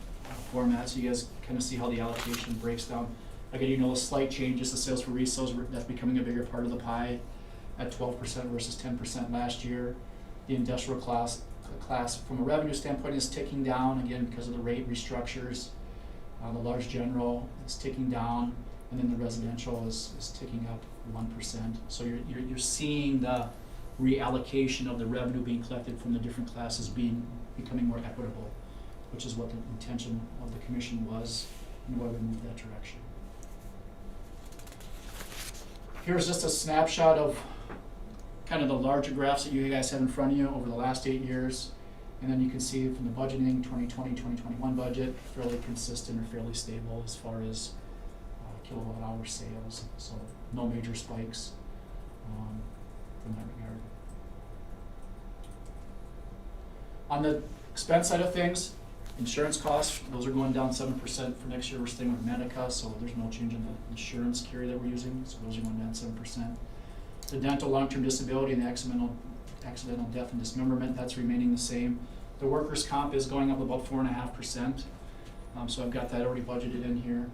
format, so you guys kind of see how the allocation breaks down. Again, you know, a slight change is the sales for resales, that's becoming a bigger part of the pie at 12% versus 10% last year. The industrial class from a revenue standpoint is ticking down, again, because of the rate restructures. The large general is ticking down, and then the residential is ticking up 1%. So you're seeing the reallocation of the revenue being collected from the different classes becoming more equitable, which is what the intention of the commission was and why we moved that direction. Here's just a snapshot of kind of the larger graphs that you guys have in front of you over the last 8 years. And then you can see from the budgeting, 2020, 2021 budget, fairly consistent or fairly stable as far as kilowatt hour sales. So no major spikes from that regard. On the expense side of things, insurance costs, those are going down 7% for next year. We're staying with Medica, so there's no change in the insurance carrier that we're using, so those are going down 7%. The dental, long-term disability, and the accidental death and dismemberment, that's remaining the same. The workers' comp is going up about 4.5%, so I've got that already budgeted in here.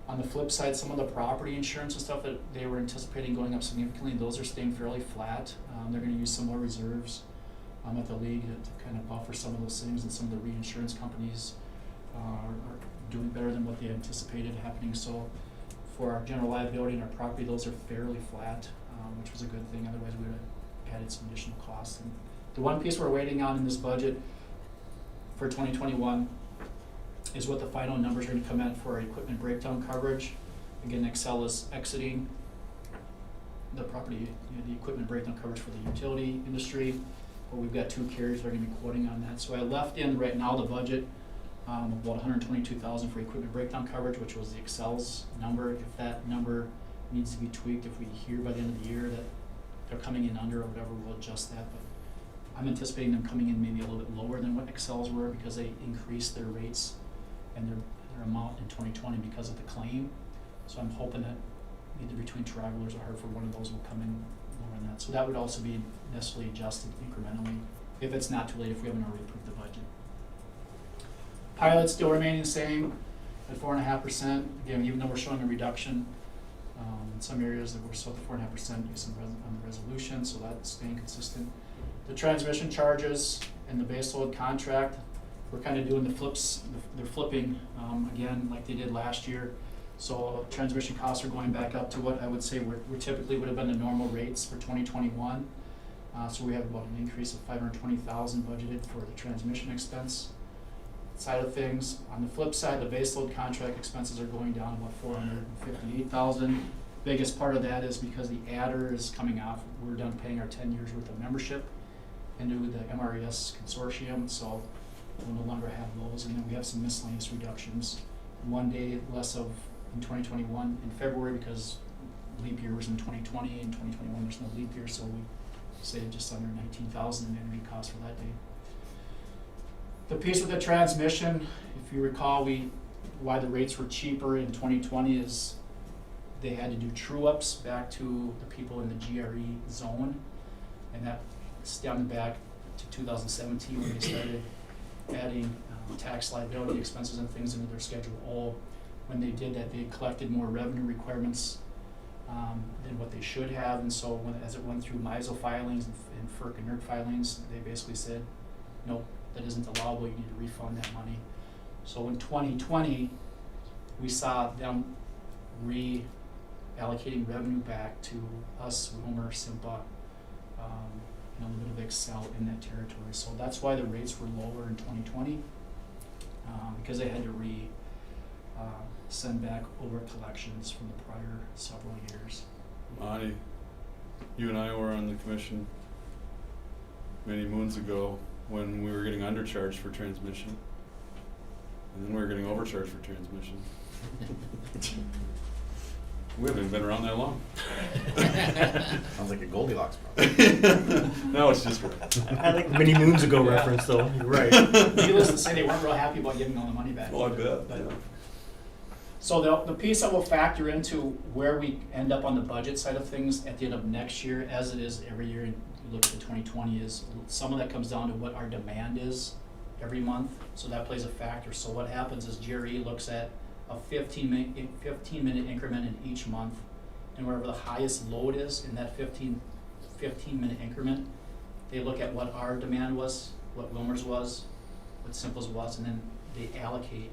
On the flip side, some of the property insurance and stuff that they were anticipating going up significantly, those are staying fairly flat. They're going to use some more reserves at the league to kind of buffer some of those things, and some of the reinsurance companies are doing better than what they anticipated happening. So for our general liability and our property, those are fairly flat, which was a good thing. Otherwise, we would have added some additional costs. And the one piece we're waiting on in this budget for 2021 is what the final numbers are going to come in for our equipment breakdown coverage. Again, Excel is exiting the property, the equipment breakdown coverage for the utility industry. But we've got 2 carriers that are going to be quoting on that. So I left in right now the budget of about $122,000 for equipment breakdown coverage, which was the Excel's number. If that number needs to be tweaked, if we hear by the end of the year that they're coming in under or whatever, we'll adjust that. But I'm anticipating them coming in maybe a little bit lower than what Excel's were, because they increased their rates and their amount in 2020 because of the claim. So I'm hoping that either between Travelers or Hartford, one of those will come in lower than that. So that would also be necessarily adjusted incrementally, if it's not too late, if we haven't already approved the budget. Pilots still remaining the same at 4.5%. Again, even though we're showing a reduction in some areas, that we're still at 4.5% based on the resolution, so that's staying consistent. The transmission charges and the baseload contract, we're kind of doing the flips. They're flipping again like they did last year. So transmission costs are going back up to what I would say we typically would have been the normal rates for 2021. So we have about an increase of $520,000 budgeted for the transmission expense side of things. On the flip side, the baseload contract expenses are going down about $458,000. Biggest part of that is because the adder is coming off. We're done paying our 10 years worth of membership into the MRES consortium, so we'll no longer have those. And then we have some miscellaneous reductions. 1 day less of in 2021 in February, because leap year was in 2020. In 2021 there's no leap year, so we saved just under $19,000 in energy costs for that day. The piece with the transmission, if you recall, why the rates were cheaper in 2020 is they had to do true-ups back to the people in the GRE zone, and that's down back to 2017 when they started adding tax liability expenses and things into their Schedule O. When they did that, they collected more revenue requirements than what they should have, and so as it went through MISO filings and FERC and NERC filings, they basically said, no, that isn't allowable, you need to refund that money. So in 2020, we saw them reallocating revenue back to us, Wilmer, Simpa, and a little bit of Excel in that territory. So that's why the rates were lower in 2020, because they had to send back over collections from the prior several years. Monty, you and I were on the commission many moons ago when we were getting undercharged for transmission. And then we were getting overcharged for transmission. We haven't even been around that long. Sounds like a Goldilocks problem. No, it's just right. I like the many moons ago Yeah. reference though, you're right. Needless to say, they weren't real happy about giving all the money back. Well, I either, bet, but- yeah. So the piece that will factor into where we end up on the budget side of things at the end of next year, as it is every year, you look at the 2020, is some of that comes down to what our demand is every month, so that plays a factor. So what happens is GRE looks at a 15-minute increment in each month, and wherever the highest load is in that 15-minute increment, they look at what our demand was, what Wilmer's was, what Simple's was, and then they allocate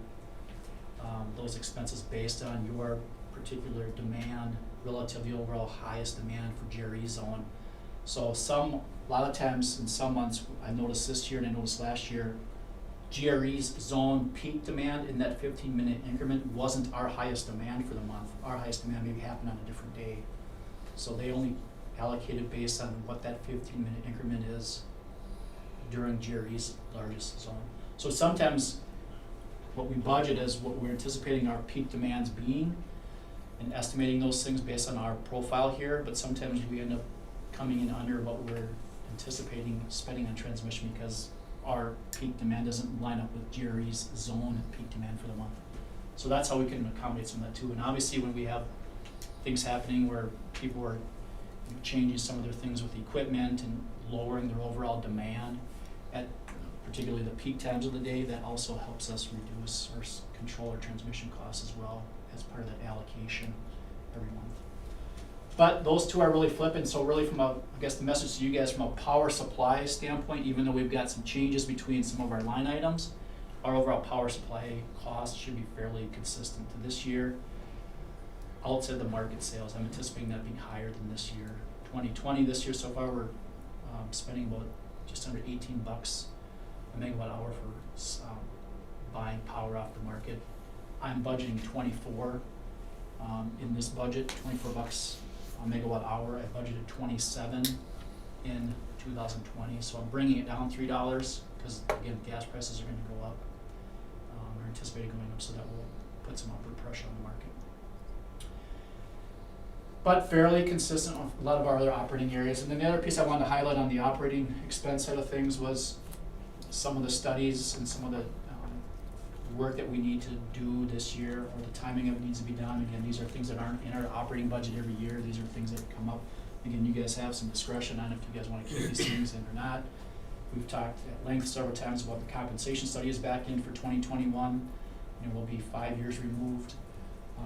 those expenses based on your particular demand relative to the overall highest demand for GRE zone. So a lot of times in some months, I noticed this year and I noticed last year, GRE's zone peak demand in that 15-minute increment wasn't our highest demand for the month. Our highest demand maybe happened on a different day. So they only allocated based on what that 15-minute increment is during GRE's largest zone. So sometimes what we budget is what we're anticipating our peak demands being and estimating those things based on our profile here, but sometimes we end up coming in under what we're anticipating spending on transmission because our peak demand doesn't line up with GRE's zone and peak demand for the month. So that's how we can accommodate some of that too. And obviously when we have things happening where people are changing some of their things with equipment and lowering their overall demand at particularly the peak times of the day, that also helps us reduce or control our transmission costs as well as part of that allocation every month. But those two are really flipping, so really from I guess the message to you guys from a power supply standpoint, even though we've got some changes between some of our line items, our overall power supply cost should be fairly consistent to this year. Outside the market sales, I'm anticipating that being higher than this year. 2020, this year so far, we're spending about just under $18 a megawatt hour for buying power off the market. I'm budgeting 24 in this budget, $24 a megawatt hour. I budgeted 27 in 2020, so I'm bringing it down $3 because again, gas prices are going to go up. We're anticipating going up, so that will put some upward pressure on the market. But fairly consistent with a lot of our other operating areas. And then the other piece I wanted to highlight on the operating expense side of things was some of the studies and some of the work that we need to do this year, or the timing of it needs to be done. Again, these are things that aren't in our operating budget every year. These are things that come up. Again, you guys have some discretion on if you guys want to keep these things in or not. We've talked at length several times about the compensation studies back in for 2021. And we'll be 5 years removed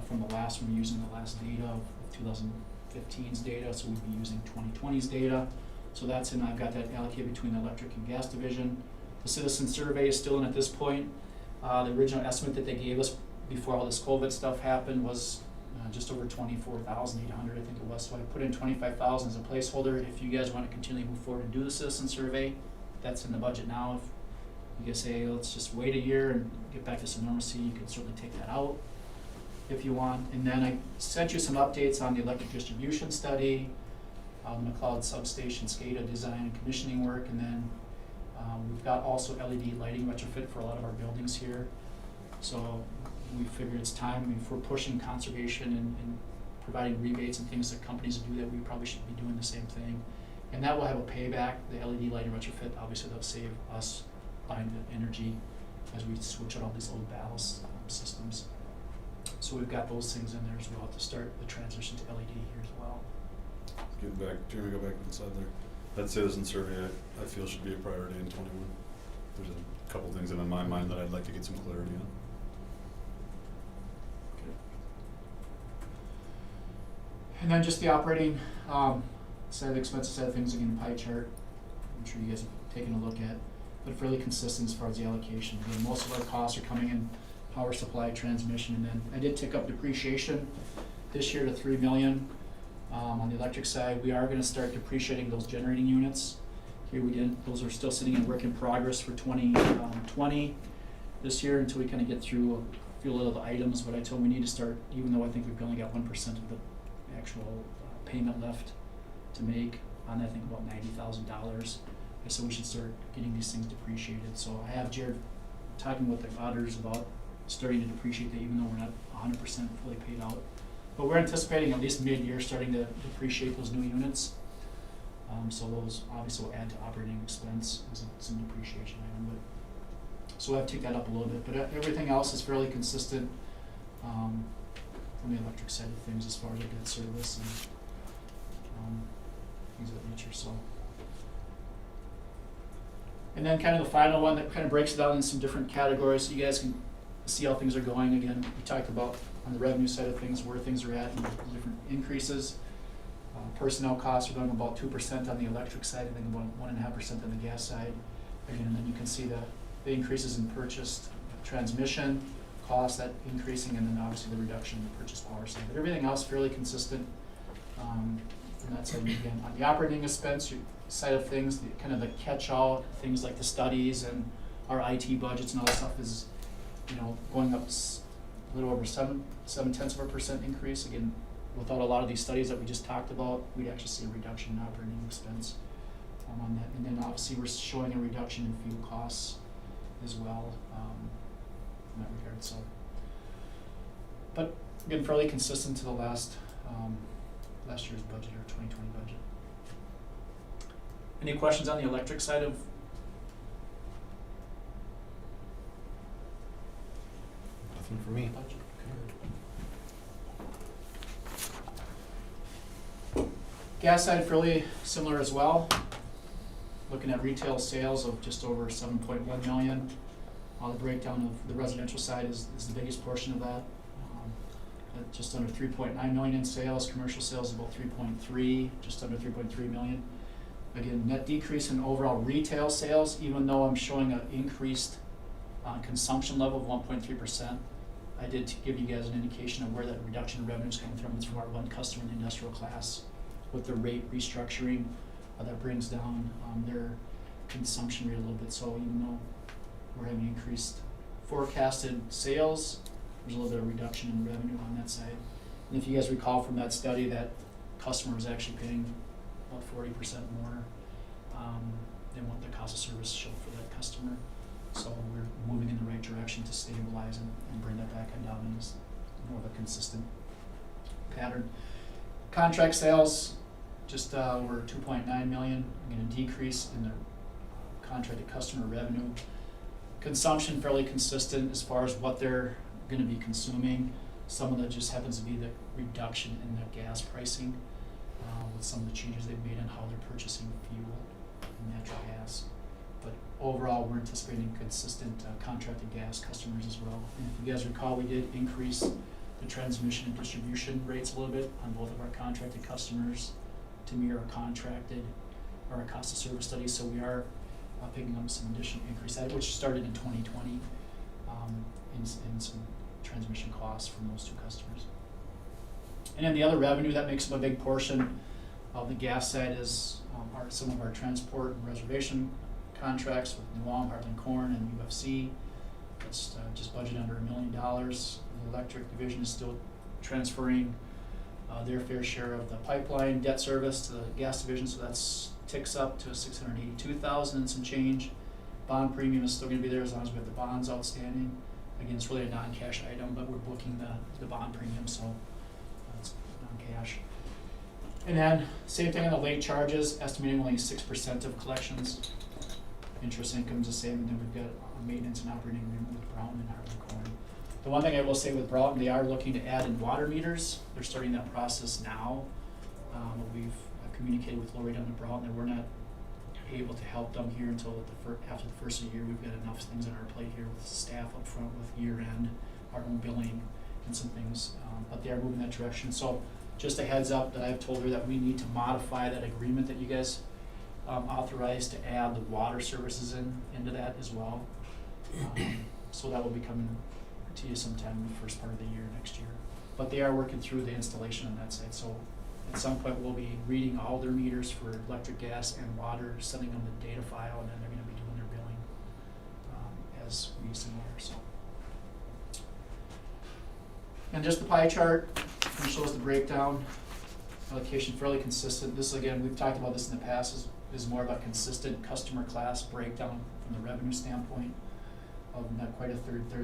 from the last one, using the last data of 2015's data, so we'd be using 2020's data. So that's in, I've got that allocated between the electric and gas division. The citizen survey is still in at this point. The original estimate that they gave us before all this COVID stuff happened was just over 24,800, I think it was. So I put in 25,000 as a placeholder. If you guys want to continue to move forward and do the citizen survey, that's in the budget now. If you guys say, let's just wait a year and get back to some normalcy, you can certainly take that out if you want. And then I sent you some updates on the electric distribution study, the McLeod substation SCADA design and commissioning work, and then we've got also LED lighting retrofit for a lot of our buildings here. So we figured it's time. I mean, if we're pushing conservation and providing rebates and things that companies do, that we probably should be doing the same thing. And that will have a payback. The LED lighting retrofit, obviously that'll save us buying the energy as we switch out all these old ballast systems. So we've got those things in there as well to start the transition to LED here as well. Get back, Jeremy, go back inside there. That citizen survey, I feel should be a priority in 21. there's a couple things in my mind that I'd like to get some clarity on. And then just the operating side of the expenses side of things, again, pie chart, I'm sure you guys have taken a look at, but fairly consistent as far as the allocation. Again, most of our costs are coming in power supply, transmission, and then I did tick up depreciation this year to $3 million. On the electric side, we are gonna start depreciating those generating units. Here we didn't, those are still sitting in work in progress for 2020 this year until we kind of get through a few little items, but I told them we need to start, even though I think we've only got 1% of the actual payment left to make on, I think, about $90,000. So we should start getting these things depreciated. So I have Jared talking with the auditors about starting to depreciate that, even though we're not 100% fully paid out. But we're anticipating at least mid-year starting to depreciate those new units. So those obviously will add to operating expense as some depreciation item. But so I've ticked that up a little bit. But everything else is fairly consistent from the electric side of things as far as debt service and things of that nature. So. And then kind of the final one that kind of breaks it down in some different categories so you guys can see how things are going. Again, we talked about on the revenue side of things where things are at and the different increases. Personnel costs are going about 2% on the electric side, I think about 1.5% on the gas side. Again, and then you can see the increases in purchased transmission costs, that increasing, and then obviously the reduction in the purchase power side. But everything else fairly consistent from that side. Again, on the operating expense side of things, the kind of the catch-all things like the studies and our IT budgets and all that stuff is, going up a little over 0.7% increase. Again, without a lot of these studies that we just talked about, we'd actually see a reduction in operating expense on that. And then obviously we're showing a reduction in fuel costs as well in that regard. So, but again, fairly consistent to the last year's budget or 2020 budget. Any questions on the electric side of? Nothing for me. Budget? Gas side fairly similar as well. Looking at retail sales of just over 7.1 million. The breakdown of the residential side is the biggest portion of that. At just under 3.9 million in sales. Commercial sales about 3.3, just under 3.3 million. Again, net decrease in overall retail sales, even though I'm showing an increased consumption level of 1.3%. I did give you guys an indication of where that reduction in revenue is coming from. It's from our one customer in the industrial class. With the rate restructuring, that brings down their consumption rate a little bit. So even though we're having increased forecasted sales, there's a little bit of reduction in revenue on that side. And if you guys recall from that study, that customer was actually paying about 40% more than what the cost of service showed for that customer. So we're moving in the right direction to stabilize and bring that back down as more of a consistent pattern. Contract sales, just over 2.9 million. Again, a decrease in the contracted customer revenue. Consumption fairly consistent as far as what they're going to be consuming. Some of that just happens to be the reduction in the gas pricing with some of the changes they've made on how they're purchasing fuel and natural gas. But overall, we're anticipating consistent contracted gas customers as well. And if you guys recall, we did increase the transmission and distribution rates a little bit on both of our contracted customers to mirror our contracted or our cost of service studies. So we are picking up some additional increase, which started in 2020 in some transmission costs from those two customers. And then the other revenue that makes up a big portion of the gas side is some of our transport and reservation contracts with New Ulm, Heartland Corn, and UFC. That's just budgeted under $1 million. The electric division is still transferring their fair share of the pipeline debt service to the gas division, so that's ticks up to $682,000 and some change. Bond premium is still going to be there as long as we have the bonds outstanding. Again, it's really a non-cash item, but we're booking the bond premium, so it's non-cash. And then same thing on the late charges, estimating only 6% of collections. Interest income is the same, and then we've got a maintenance and operating agreement with Brown and Heartland Corn. The one thing I will say with Brown, they are looking to add in water meters. They're starting that process now. We've communicated with Lori down at Brown that we're not able to help them here until after the first of the year. We've got enough things on our plate here with staff up front, with year end, our own billing, and some things, but they are moving that direction. So just a heads up that I've told her that we need to modify that agreement that you guys authorized to add the water services into that as well. So that will be coming to you sometime in the first part of the year next year. But they are working through the installation on that side. So at some point we'll be reading all their meters for electric, gas, and water, sending them the data file, and then they're going to be doing their billing as we use them there. So. And just the pie chart shows the breakdown. Allocation fairly consistent. This again, we've talked about this in the past, is more about consistent customer class breakdown from the revenue standpoint of not quite a third, but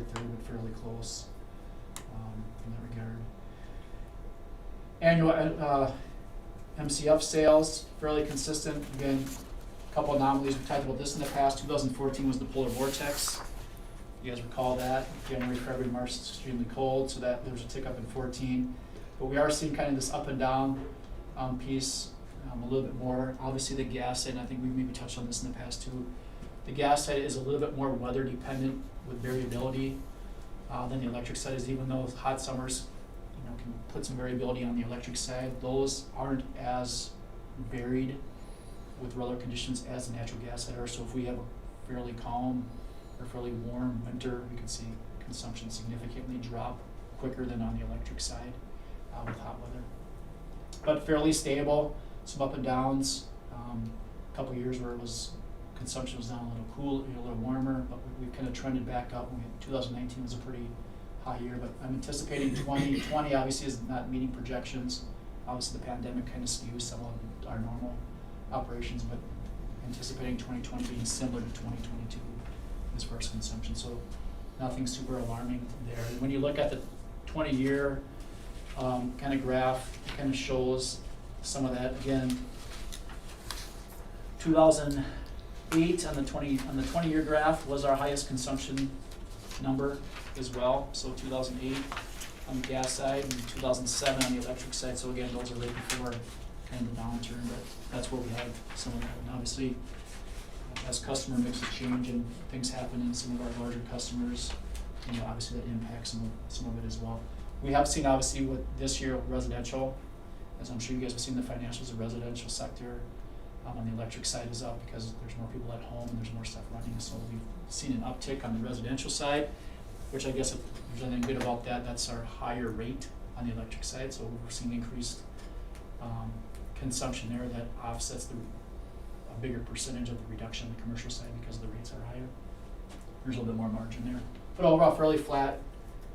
fairly close in that regard. Annual MCF sales, fairly consistent. Again, a couple anomalies. We've talked about this in the past. 2014 was the polar vortex. You guys recall that? January, February, March, it's extremely cold, so that there was a tick up in 14. But we are seeing kind of this up and down piece a little bit more. Obviously the gas side, and I think we maybe touched on this in the past too, the gas side is a little bit more weather dependent with variability than the electric side is, even though hot summers can put some variability on the electric side. Those aren't as varied with weather conditions as the natural gas side are. So if we have a fairly calm or fairly warm winter, we can see consumption significantly drop quicker than on the electric side with hot weather. But fairly stable, some up and downs. A couple years where consumption was down a little cool, a little warmer, but we've kind of trended back up. 2019 was a pretty high year, but I'm anticipating 2020 obviously is not meeting projections. Obviously the pandemic kind of skews some of our normal operations, but anticipating 2020 being similar to 2022 as far as consumption. So nothing super alarming there. And when you look at the 20-year kind of graph, it kind of shows some of that. Again, 2008 on the 20-year graph was our highest consumption number as well. So 2008 on the gas side and 2007 on the electric side. So again, those are right before kind of the downturn, but that's where we have some of that. And obviously, as customer mixes change and things happen in some of our larger customers, obviously that impacts some of it as well. We have seen obviously with this year residential, as I'm sure you guys have seen the financials of residential sector on the electric side is up because there's more people at home and there's more stuff running. So we've seen an uptick on the residential side, which I guess if there's anything good about that, that's our higher rate on the electric side. So we're seeing increased consumption there that offsets a bigger percentage of the reduction on the commercial side because the rates are higher. There's a little bit more margin there. But overall, fairly flat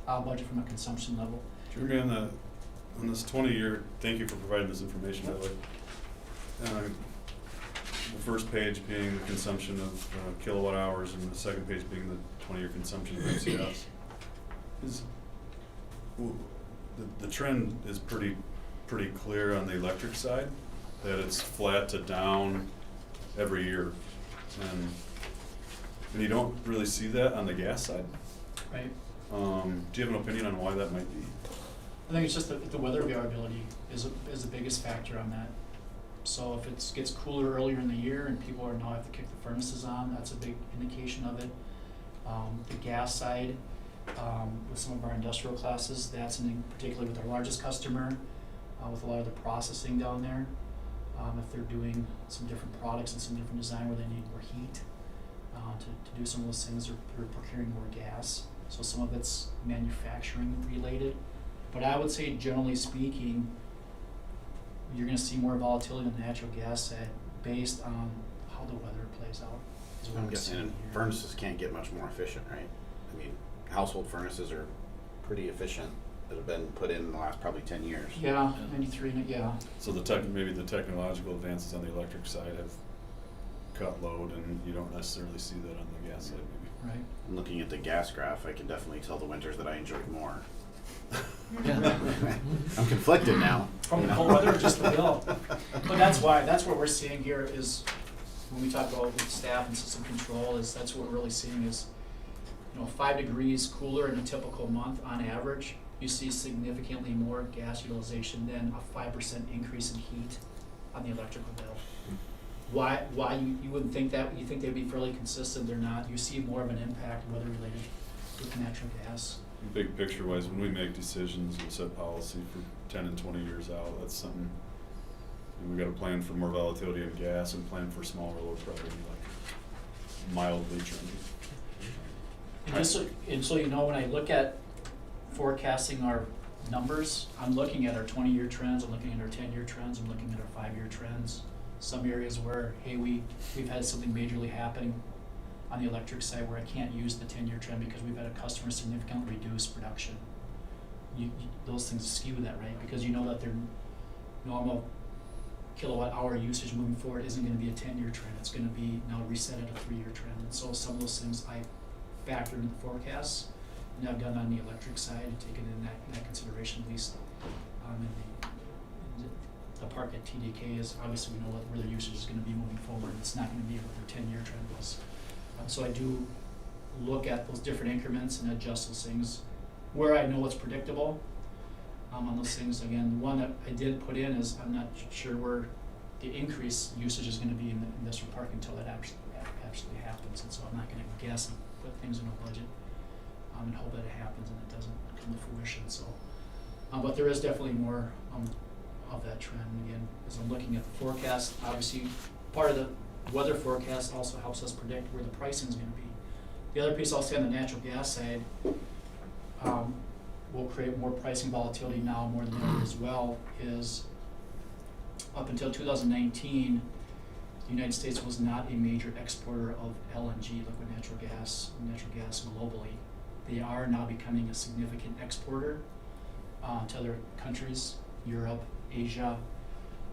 budget from a consumption level. Jeremy, on this 20-year, thank you for providing this information, by the way. The first page being the consumption of kilowatt hours, and the second page being the 20-year consumption of MCFs. The trend is pretty clear on the electric side, that it's flat to down every year, and you don't really see that on the gas side. Right. Do you have an opinion on why that might be? I think it's just the weather variability is the biggest factor on that. So if it gets cooler earlier in the year and people are now have to kick the furnaces on, that's a big indication of it. The gas side, with some of our industrial classes, that's particularly with our largest customer, with a lot of the processing down there. If they're doing some different products and some different design where they need more heat to do some of those things, they're procuring more gas. So some of it's manufacturing related. But I would say generally speaking, you're going to see more volatility on the natural gas side based on how the weather plays out. I'm guessing furnaces can't get much more efficient, right? I mean, household furnaces are pretty efficient that have been put in the last probably 10 years. Yeah, 93, yeah. So maybe the technological advances on the electric side have cut load, and you don't necessarily see that on the gas side, maybe. Right. Looking at the gas graph, I can definitely tell the winters that I enjoyed more. I'm conflicted now. From the cold weather, just the bill. But that's what we're seeing here is when we talk about with staff and system control, is that's what we're really seeing is 5 degrees cooler in a typical month on average, you see significantly more gas utilization than a 5% increase in heat on the electrical bill. why you wouldn't think that, you think they'd be fairly consistent, they're not, you see more of an impact weather related with natural gas. Big picture wise, when we make decisions and set policy for 10 and 20 years out, that's something, we gotta plan for more volatility in gas and plan for smaller load probably like mildly trending. And so you know, when I look at forecasting our numbers, I'm looking at our 20-year trends, I'm looking at our 10-year trends, I'm looking at our 5-year trends. Some areas where, hey, we've had something majorly happen on the electric side where I can't use the 10-year trend because we've had a customer significantly reduce production. Those things skew that, right? Because you know that their normal kilowatt hour usage moving forward isn't gonna be a 10-year trend, it's gonna be now reset at a 3-year trend. And so some of those things I factor into the forecasts, and I've done on the electric side and taken in that consideration, at least in the part at TDK is obviously we know where their usage is gonna be moving forward. It's not gonna be what their 10-year trend was. So I do look at those different increments and adjust those things where I know it's predictable. On those things, again, the one that I did put in is I'm not sure where the increased usage is gonna be in the industrial park until that actually happens. And so I'm not gonna guess and put things in a budget and hope that it happens and it doesn't come to fruition. So, but there is definitely more of that trend. Again, as I'm looking at the forecast, obviously part of the weather forecast also helps us predict where the pricing is going to be. The other piece I'll say on the natural gas side will create more pricing volatility now more than ever as well, is up until 2019, the United States was not a major exporter of LNG, liquid natural gas globally. They are now becoming a significant exporter to other countries, Europe, Asia,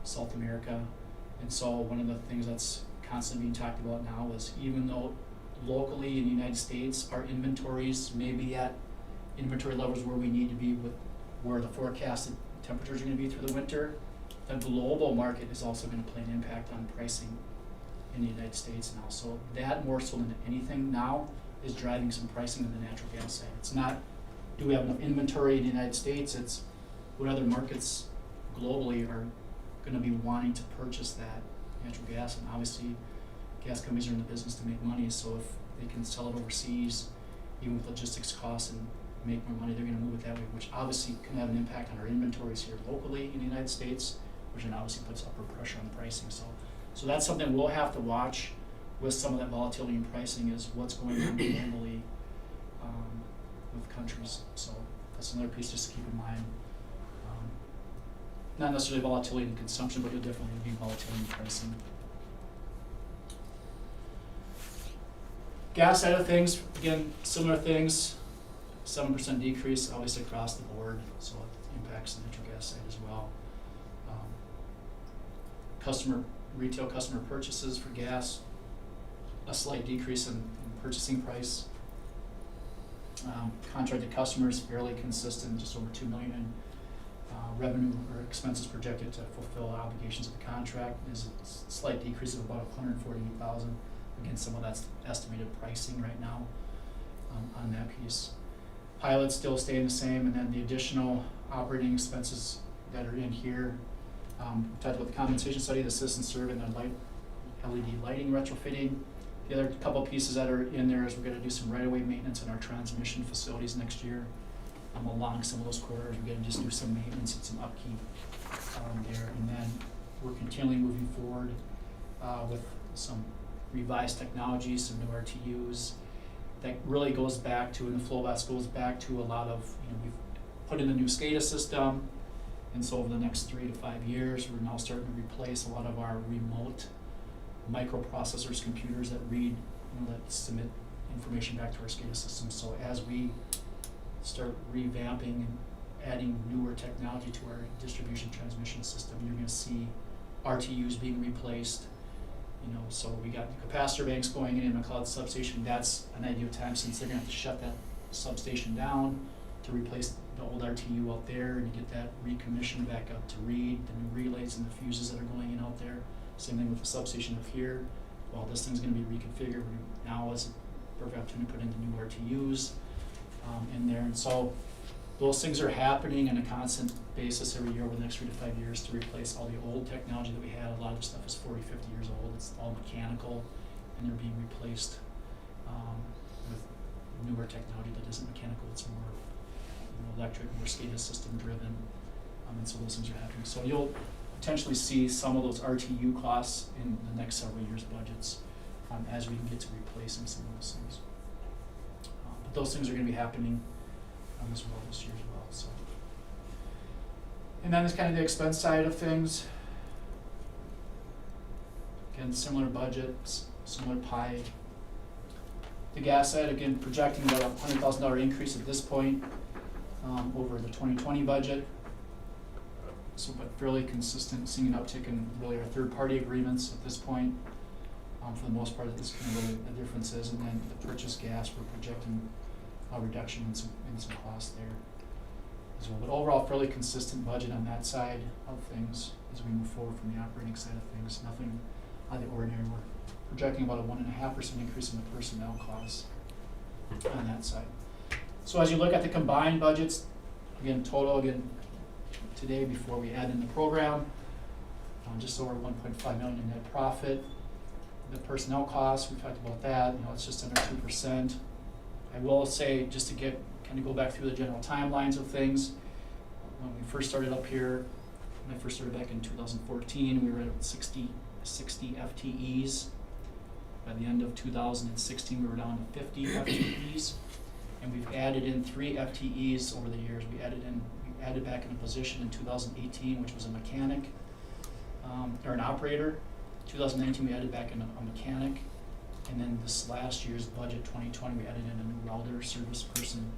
South America. And so one of the things that's constantly being talked about now is even though locally in the United States our inventories may be at inventory levels where we need to be with where the forecasted temperatures are going to be through the winter, the global market is also going to play an impact on pricing in the United States now. So that more so than anything now is driving some pricing on the natural gas side. It's not do we have enough inventory in the United States, it's what other markets globally are going to be wanting to purchase that natural gas. And obviously gas companies are in the business to make money, so if they can sell it overseas, even with logistics costs and make more money, they're going to move it that way, which obviously can have an impact on our inventories here locally in the United States, which then obviously puts upward pressure on the pricing. So that's something we'll have to watch with some of that volatility in pricing, is what's going on globally with countries. So that's another piece just to keep in mind. Not necessarily volatility in consumption, but you'll definitely be volatility in pricing. Gas side of things, again, similar things, 7% decrease obviously across the board, so it impacts the natural gas side as well. Retail customer purchases for gas, a slight decrease in purchasing price. Contracted customers fairly consistent, just over $2 million in revenue or expenses projected to fulfill obligations of the contract. Is a slight decrease of about $148,000. Again, some of that's estimated pricing right now on that piece. Pilots still staying the same, and then the additional operating expenses that are in here. We talked about the compensation study, the citizen survey, and the LED lighting retrofitting. The other couple pieces that are in there is we're going to do some right-of-way maintenance in our transmission facilities next year. Along some of those corridors, we're going to just do some maintenance and some upkeep there. And then we're continually moving forward with some revised technologies, some new RTUs. That really goes back to, and the flow bus goes back to a lot of, we've put in a new SCADA system. And so over the next 3 to 5 years, we're now starting to replace a lot of our remote microprocessors, computers that read, that submit information back to our SCADA system. So as we start revamping and adding newer technology to our distribution transmission system, you're going to see RTUs being replaced. So we got the capacitor banks going in McLeod substation. That's an ideal time, since they're going to have to shut that substation down to replace the old RTU out there and get that recommissioned back up to read the new relays and the fuses that are going in out there. Same thing with the substation up here. While this thing's going to be reconfigured, now is a perfect opportunity to put in the new RTUs in there. And so those things are happening on a constant basis every year over the next 3 to 5 years to replace all the old technology that we had. A lot of the stuff is 40, 50 years old. It's all mechanical, and they're being replaced with newer technology that isn't mechanical. It's more electric, more SCADA system driven, and so those things are happening. So you'll potentially see some of those RTU costs in the next several years' budgets as we can get to replacing some of those things. But those things are going to be happening as well this year as well. So, and then there's kind of the expense side of things. Again, similar budgets, similar pie. The gas side, again, projecting about a $100,000 increase at this point over the 2020 budget. So, but fairly consistent, seeing an uptick in really our third-party agreements at this point. For the most part, this kind of really the difference is, and then the purchase gas, we're projecting a reduction in some costs there as well. But overall, fairly consistent budget on that side of things as we move forward from the operating side of things. Nothing out of the ordinary. We're projecting about a 1.5% increase in the personnel costs on that side. So as you look at the combined budgets, again, total, today before we add in the program, just over 1.5 million in net profit. The personnel costs, we talked about that, it's just under 2%. I will say, just to kind of go back through the general timelines of things, when we first started up here, when I first started back in 2014, we were at 60 FTEs. By the end of 2016, we were down to 50 FTEs, and we've added in 3 FTEs over the years. We added back in a position in 2018, which was a mechanic, or an operator. 2019, we added back in a mechanic, and then this last year's budget, 2020, we added in a new router service person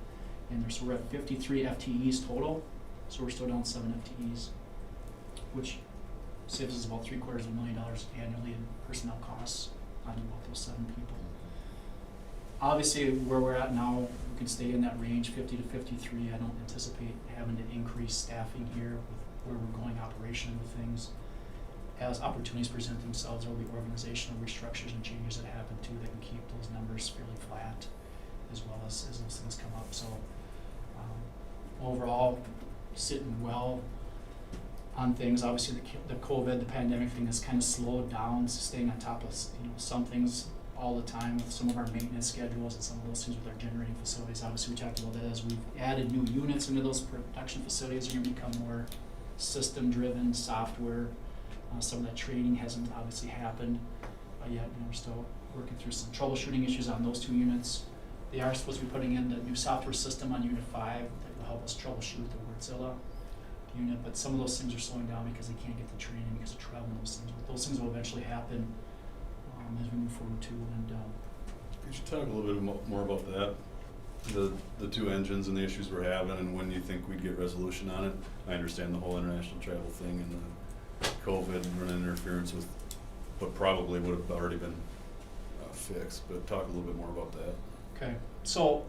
in there. So we're at 53 FTEs total, so we're still down 7 FTEs, which saves us about $750,000 annually in personnel costs on about those 7 people. Obviously, where we're at now, we can stay in that range, 50 to 53. I don't anticipate having to increase staffing here with where we're going operationally with things. As opportunities present themselves, there will be organizational restructures and changes that happen too that can keep those numbers fairly flat as well as those things come up. So overall, sitting well on things. Obviously, the COVID, the pandemic thing has kind of slowed down, staying on top of some things all the time with some of our maintenance schedules and some of those things with our generating facilities. Obviously, we talked about that as we've added new units into those production facilities. They're going to become more system-driven, software. Some of that training hasn't obviously happened yet. We're still working through some troubleshooting issues on those 2 units. They are supposed to be putting in the new software system on Unit 5 that will help us troubleshoot the Wärtsilä unit, but some of those things are slowing down because they can't get the training because of travel and those things. But those things will eventually happen as we move forward too. And could you talk a little bit more about that? The 2 engines and the issues we're having, and when you think we'd get resolution on it? I understand the whole international travel thing and the COVID and running interference with what probably would have already been fixed, but talk a little bit more about that. okay, so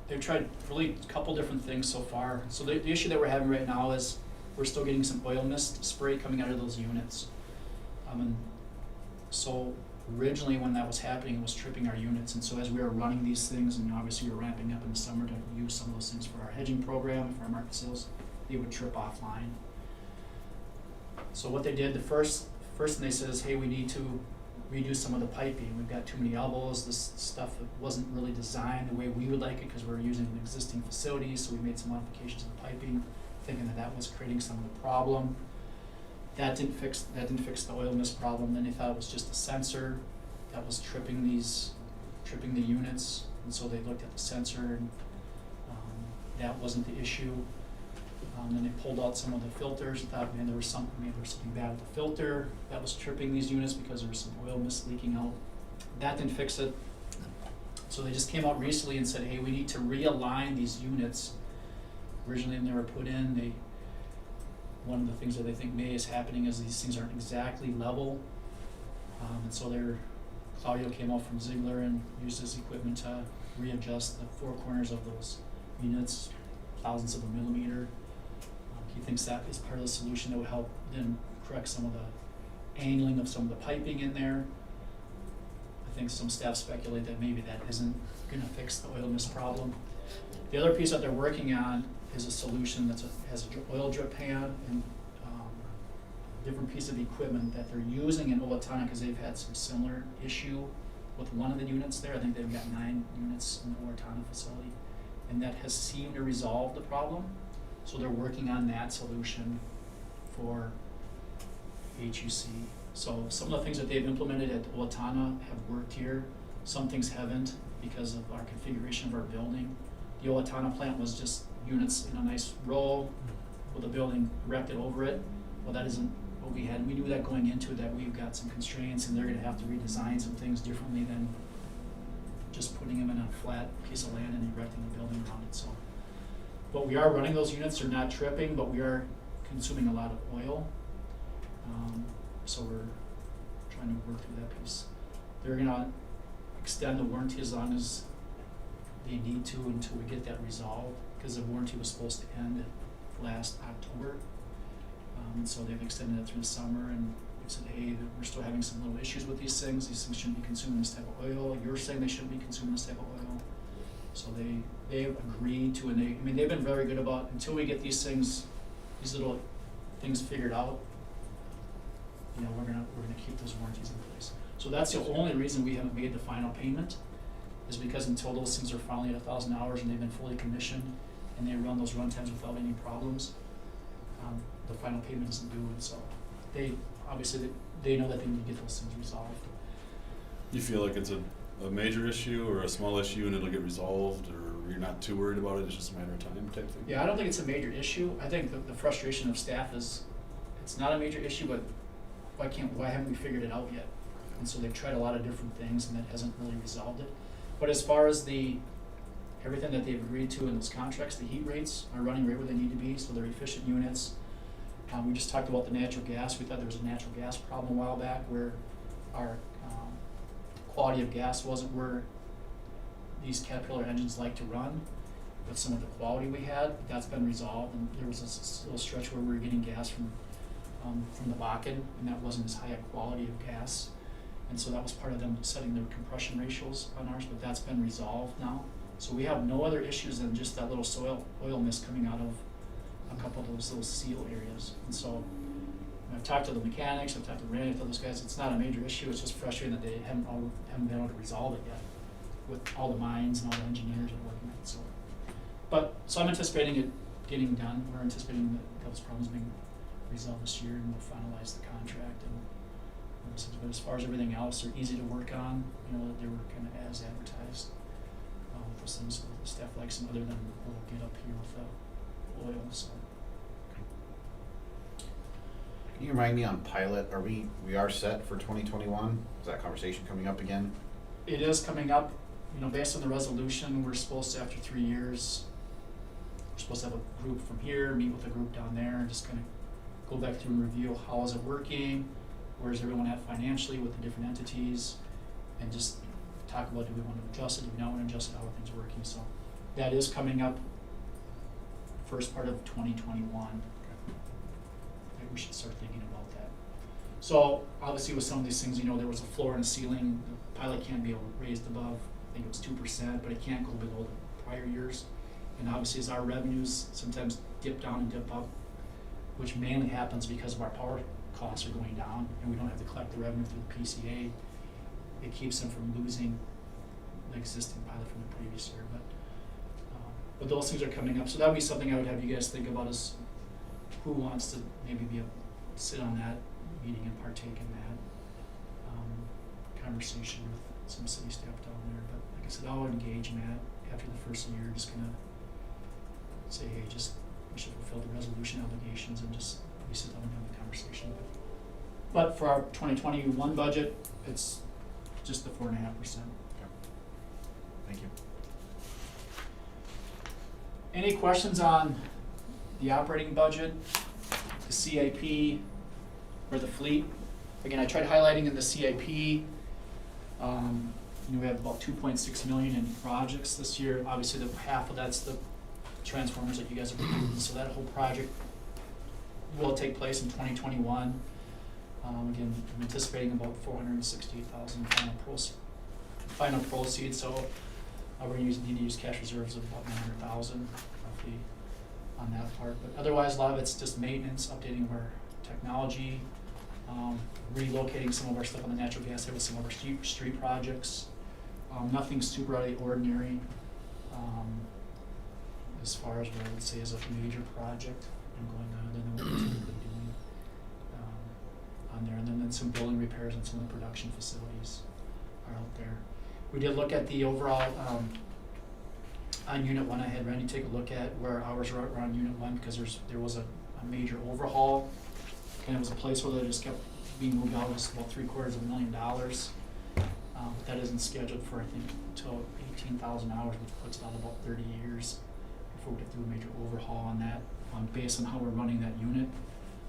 they've tried really a couple different things so far. So the issue that we're having right now is we're still getting some oil mist spray coming out of those units. And so originally when that was happening, it was tripping our units. And so as we were running these things, and obviously we were ramping up in the summer to use some of those things for our hedging program, for our market sales, they would trip offline. So what they did, the first thing they said is, hey, we need to redo some of the piping. We've got too many elbows. This stuff wasn't really designed the way we would like it because we're using an existing facility, so we made some modifications to the piping, thinking that was creating some of the problem. That didn't fix the oil mist problem. Then they thought it was just a sensor that was tripping the units, and so they looked at the sensor, and that wasn't the issue. Then they pulled out some of the filters and thought, man, there was something bad with the filter that was tripping these units because there was some oil mist leaking out. That didn't fix it. So they just came out recently and said, hey, we need to realign these units. Originally when they were put in, one of the things that they think may is happening is these things aren't exactly level. And so Claudio came out from Ziegler and used his equipment to readjust the 4 corners of those units, thousandths of a millimeter. He thinks that is part of the solution that would help then correct some of the angling of some of the piping in there. I think some staff speculate that maybe that isn't going to fix the oil mist problem. The other piece that they're working on is a solution has an oil drip pan and different piece of equipment that they're using in Owatonna because they've had some similar issue with one of the units there. I think they've got 9 units in the Owatonna facility, and that has seemed to resolve the problem. So they're working on that solution for HUC. So some of the things that they've implemented at Owatonna have worked here. Some things haven't because of our configuration of our building. The Owatonna plant was just units in a nice row with a building erected over it. Well, that isn't what we had. We knew that going into that we've got some constraints and they're gonna have to redesign some things differently than just putting them in a flat piece of land and erecting a building around it, so. But we are running those units, they're not tripping, but we are consuming a lot of oil. So we're trying to work through that piece. They're gonna extend the warranty as long as they need to until we get that resolved, because the warranty was supposed to end last October. And so they've extended it through the summer, and we said, hey, we're still having some little issues with these things shouldn't be consuming this type of oil, you're saying they shouldn't be consuming this type of oil. So they've agreed to, and they've been very good about, until we get these little things figured out, you know, we're gonna keep those warranties in place. So that's the only reason we haven't made the final payment, is because until those things are finally at 1,000 hours and they've been fully commissioned and they run those run times without any problems, the final payment isn't due. And so they obviously they know that they need to get those things resolved. You feel like it's a major issue or a small issue and it'll get resolved, or you're not too worried about it, it's just a matter of time type thing? Yeah, I don't think it's a major issue. I think the frustration of staff is, it's not a major issue, but why haven't we figured it out yet? And so they've tried a lot of different things and that hasn't really resolved it. But as far as everything that they've agreed to in those contracts, the heat rates are running right where they need to be, so they're efficient units. We just talked about the natural gas. We thought there was a natural gas problem a while back where our quality of gas wasn't where these Caterpillar engines like to run with some of the quality we had. That's been resolved, and there was a little stretch where we were getting gas from the Bakken, and that wasn't as high a quality of gas. And so that was part of them setting their compression ratios on ours, but that's been resolved now. So we have no other issues than just that little oil mist coming out of a couple of those little seal areas. And so I've talked to the mechanics, I've talked to Randy, I've told those guys it's not a major issue, it's just frustrating that they haven't been able to resolve it yet with all the mines and all the engineers that are working on it. So I'm anticipating it getting done. We're anticipating that those problems being resolved this year, and we'll finalize the contract. But as far as everything else, they're easy to work on. You know, they were kind of as advertised. Those things the staff likes them, other than we'll get up here with the oil. So. Can you remind me on pilot, we are set for 2021? Is that conversation coming up again? It is coming up. You know, based on the resolution, we're supposed to, after 3 years, we're supposed to have a group from here, meet with a group down there, and just kind of go back through and review how is it working, where's everyone at financially with the different entities, and just talk about, do we want to adjust it, do we not want to adjust it, how are things working. So that is coming up first part of 2021. I think we should start thinking about that. So obviously with some of these things, you know, there was a floor and a ceiling. The pilot can't be raised above, I think it was 2%, but it can't go below the prior years. And obviously as our revenues sometimes dip down and dip up, which mainly happens because of our power costs are going down and we don't have to collect the revenue through the PCA, it keeps them from losing the existing pilot from the previous year. But those things are coming up. So that would be something I would have you guys think about, is who wants to maybe sit on that meeting and partake in that conversation with some city staff down there. But like I said, I'll engage Matt after the first year, just gonna say, hey, we should fulfill the resolution obligations and just maybe sit down and have a conversation. But for our 2021 budget, it's just the 4.5%. Thank you. Any questions on the operating budget, the CIP, or the fleet? Again, I tried highlighting in the CIP, we have about 2.6 million in projects this year. Obviously, half of that's the transformers that you guys have approved, so that whole project will take place in 2021. Again, I'm anticipating about 468,000 final proceeds, so we're going to need to use cash reserves of about 900,000 roughly on that part. But otherwise, a lot of it's just maintenance, updating our technology, relocating some of our stuff on the natural gas side with some of our street projects. Nothing super out of the ordinary, as far as what I would say is a major project going on than what we're typically doing on there. And then some building repairs on some of the production facilities are out there. We did look at the overall, on Unit 1, I had Randy take a look at where hours were on Unit 1 because there was a major overhaul, and it was a place where they just kept being moved out. It was about $750,000. But that isn't scheduled for, I think, until 18,000 hours, which puts it out about 30 years before we get through a major overhaul on that, based on how we're running that unit.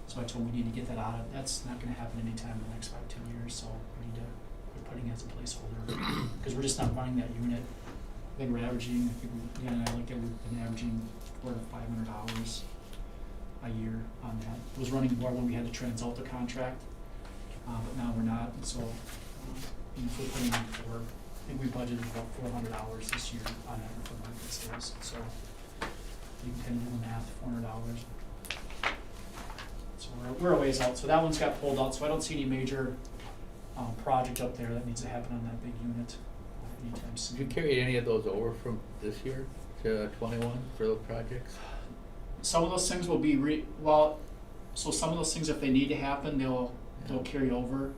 So I told him we need to get that out of, that's not gonna happen anytime in the next 5-10 years, so we need to, we're putting it as a placeholder. Because we're just not running that unit. I think we're averaging, I think we, Dan and I looked at, we've been averaging 400 to 500 hours a year on that. It was running more when we had to transalt the contract, but now we're not, and so, if we're putting on for, I think we budgeted about 400 hours this year on average for market sales, so you can kind of do the math, 400 hours. So we're a ways out, so that one's got pulled out, so I don't see any major project up there that needs to happen on that big unit anytime soon. Did you carry any of those over from this year to 21 for those projects? Some of those things will be so some of those things, if they need to happen, they'll carry over.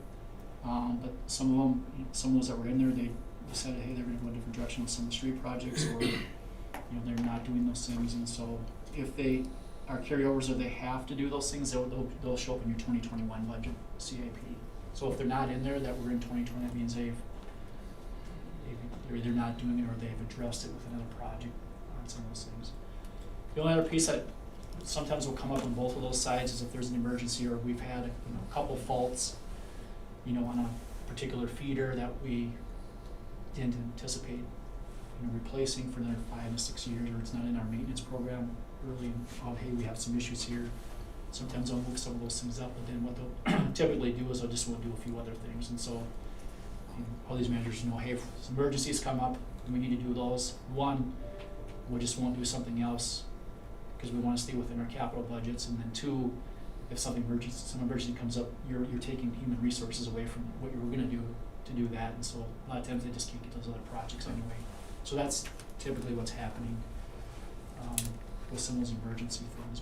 But some of them, some of those that were in there, they decided, hey, they're going to go a different direction with some of the street projects, or they're not doing those things. And so, if they are carryovers or they have to do those things, they'll show up in your 2021 budget CIP. So if they're not in there that were in 2020, that means they're either not doing it or they've addressed it with another project on some of those things. The only other piece that sometimes will come up on both of those sides is if there's an emergency or we've had a couple faults, on a particular feeder that we didn't anticipate, replacing for another 5 to 6 years, or it's not in our maintenance program early on, hey, we have some issues here. Sometimes I'll move some of those things up, but then what they'll typically do is they'll just do a few other things. And so all these managers know, hey, if some emergencies come up and we need to do those, one, we just won't do something else because we want to stay within our capital budgets, and then two, if some emergency comes up, you're taking human resources away from what you were going to do that, and so a lot of times they just can't get those other projects anyway. So that's typically what's happening with some of those emergency things.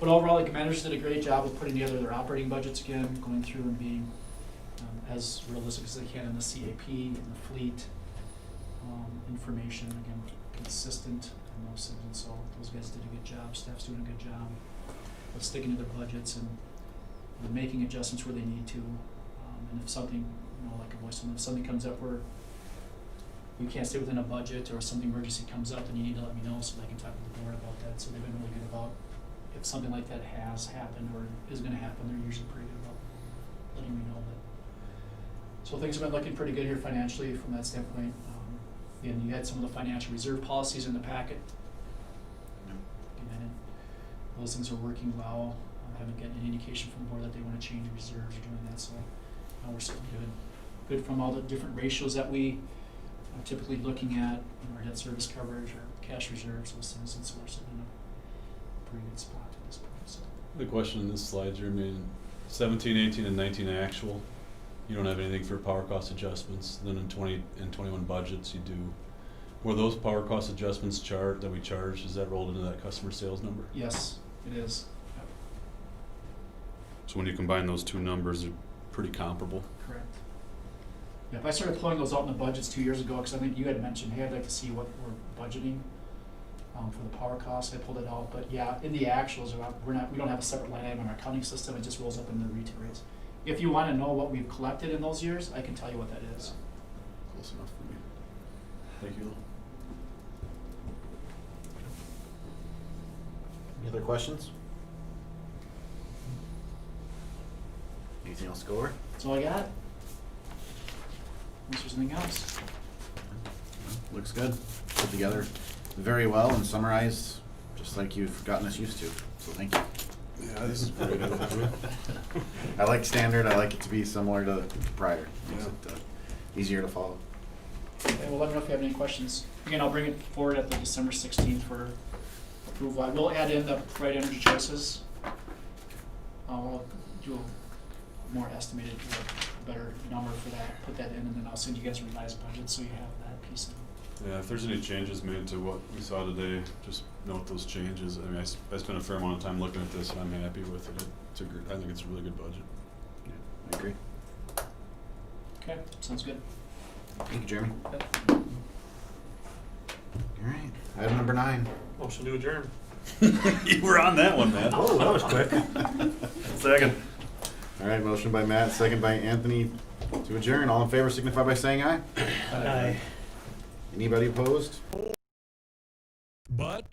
But overall, the managers did a great job of putting together their operating budgets again, going through and being as realistic as they can in the CAP and the fleet information, again, consistent in those things. And so those guys did a good job, staff's doing a good job of sticking to their budgets and making adjustments where they need to. And if something, like a voice, if something comes up where we can't stay within a budget or something emergency comes up, then you need to let me know so that I can talk to the board about that. So they've been really good about, if something like that has happened or is going to happen, they're usually pretty good about letting me know that. So things have been looking pretty good here financially from that standpoint. And you had some of the financial reserve policies in the packet. And those things are working well. I haven't gotten any indication from the board that they want to change reserves or doing that, so we're sitting good. Good from all the different ratios that we are typically looking at, our debt service coverage or cash reserves, those things, and so we're sitting in a pretty good spot at this point. So. The question in this slide, Jeremy, 17, 18, and 19 actual. You don't have anything for power cost adjustments. Then in 20 and 21 budgets, you do. Were those power cost adjustments that we charged, is that rolled into that customer sales number? Yes, it is. Yep. So when you combine those two numbers, they're pretty comparable. Correct. Yeah, I started pulling those out in the budgets 2 years ago because I think you had mentioned, hey, I'd like to see what we're budgeting for the power costs. I pulled it out, but yeah, in the actuals, we don't have a separate line item in our accounting system. It just rolls up in the retail rates. If you want to know what we've collected in those years, I can tell you what that is. Close enough for me. Thank you. Any other questions? Anything else to go over? That's all I got. Unless there's anything else. Looks good. Put together very well and summarized, just like you've gotten us used to. So thank you. Yeah, this is pretty good. I like standard. I like it to be similar to prior. Makes it easier to follow. Okay, well, let me know if you have any questions. Again, I'll bring it forward at the December 16th for approval. I will add in the right energy choices. I'll do a more estimated, better number for that, put that in, and then I'll send you guys a revised budget so you have that piece in. Yeah, if there's any changes made to what we saw today, just note those changes. I mean, I spent a fair amount of time looking at this, and I'm happy with it. I think it's a really good budget. I agree. Okay, sounds good. Thank you, Jeremy. Yep. All right, item number 9. Motion to adjourn. You were on that one, Matt. Oh, that was quick. Second. All right, motion by Matt, second by Anthony to adjourn. All in favor signify by saying aye. Aye. Anybody opposed? But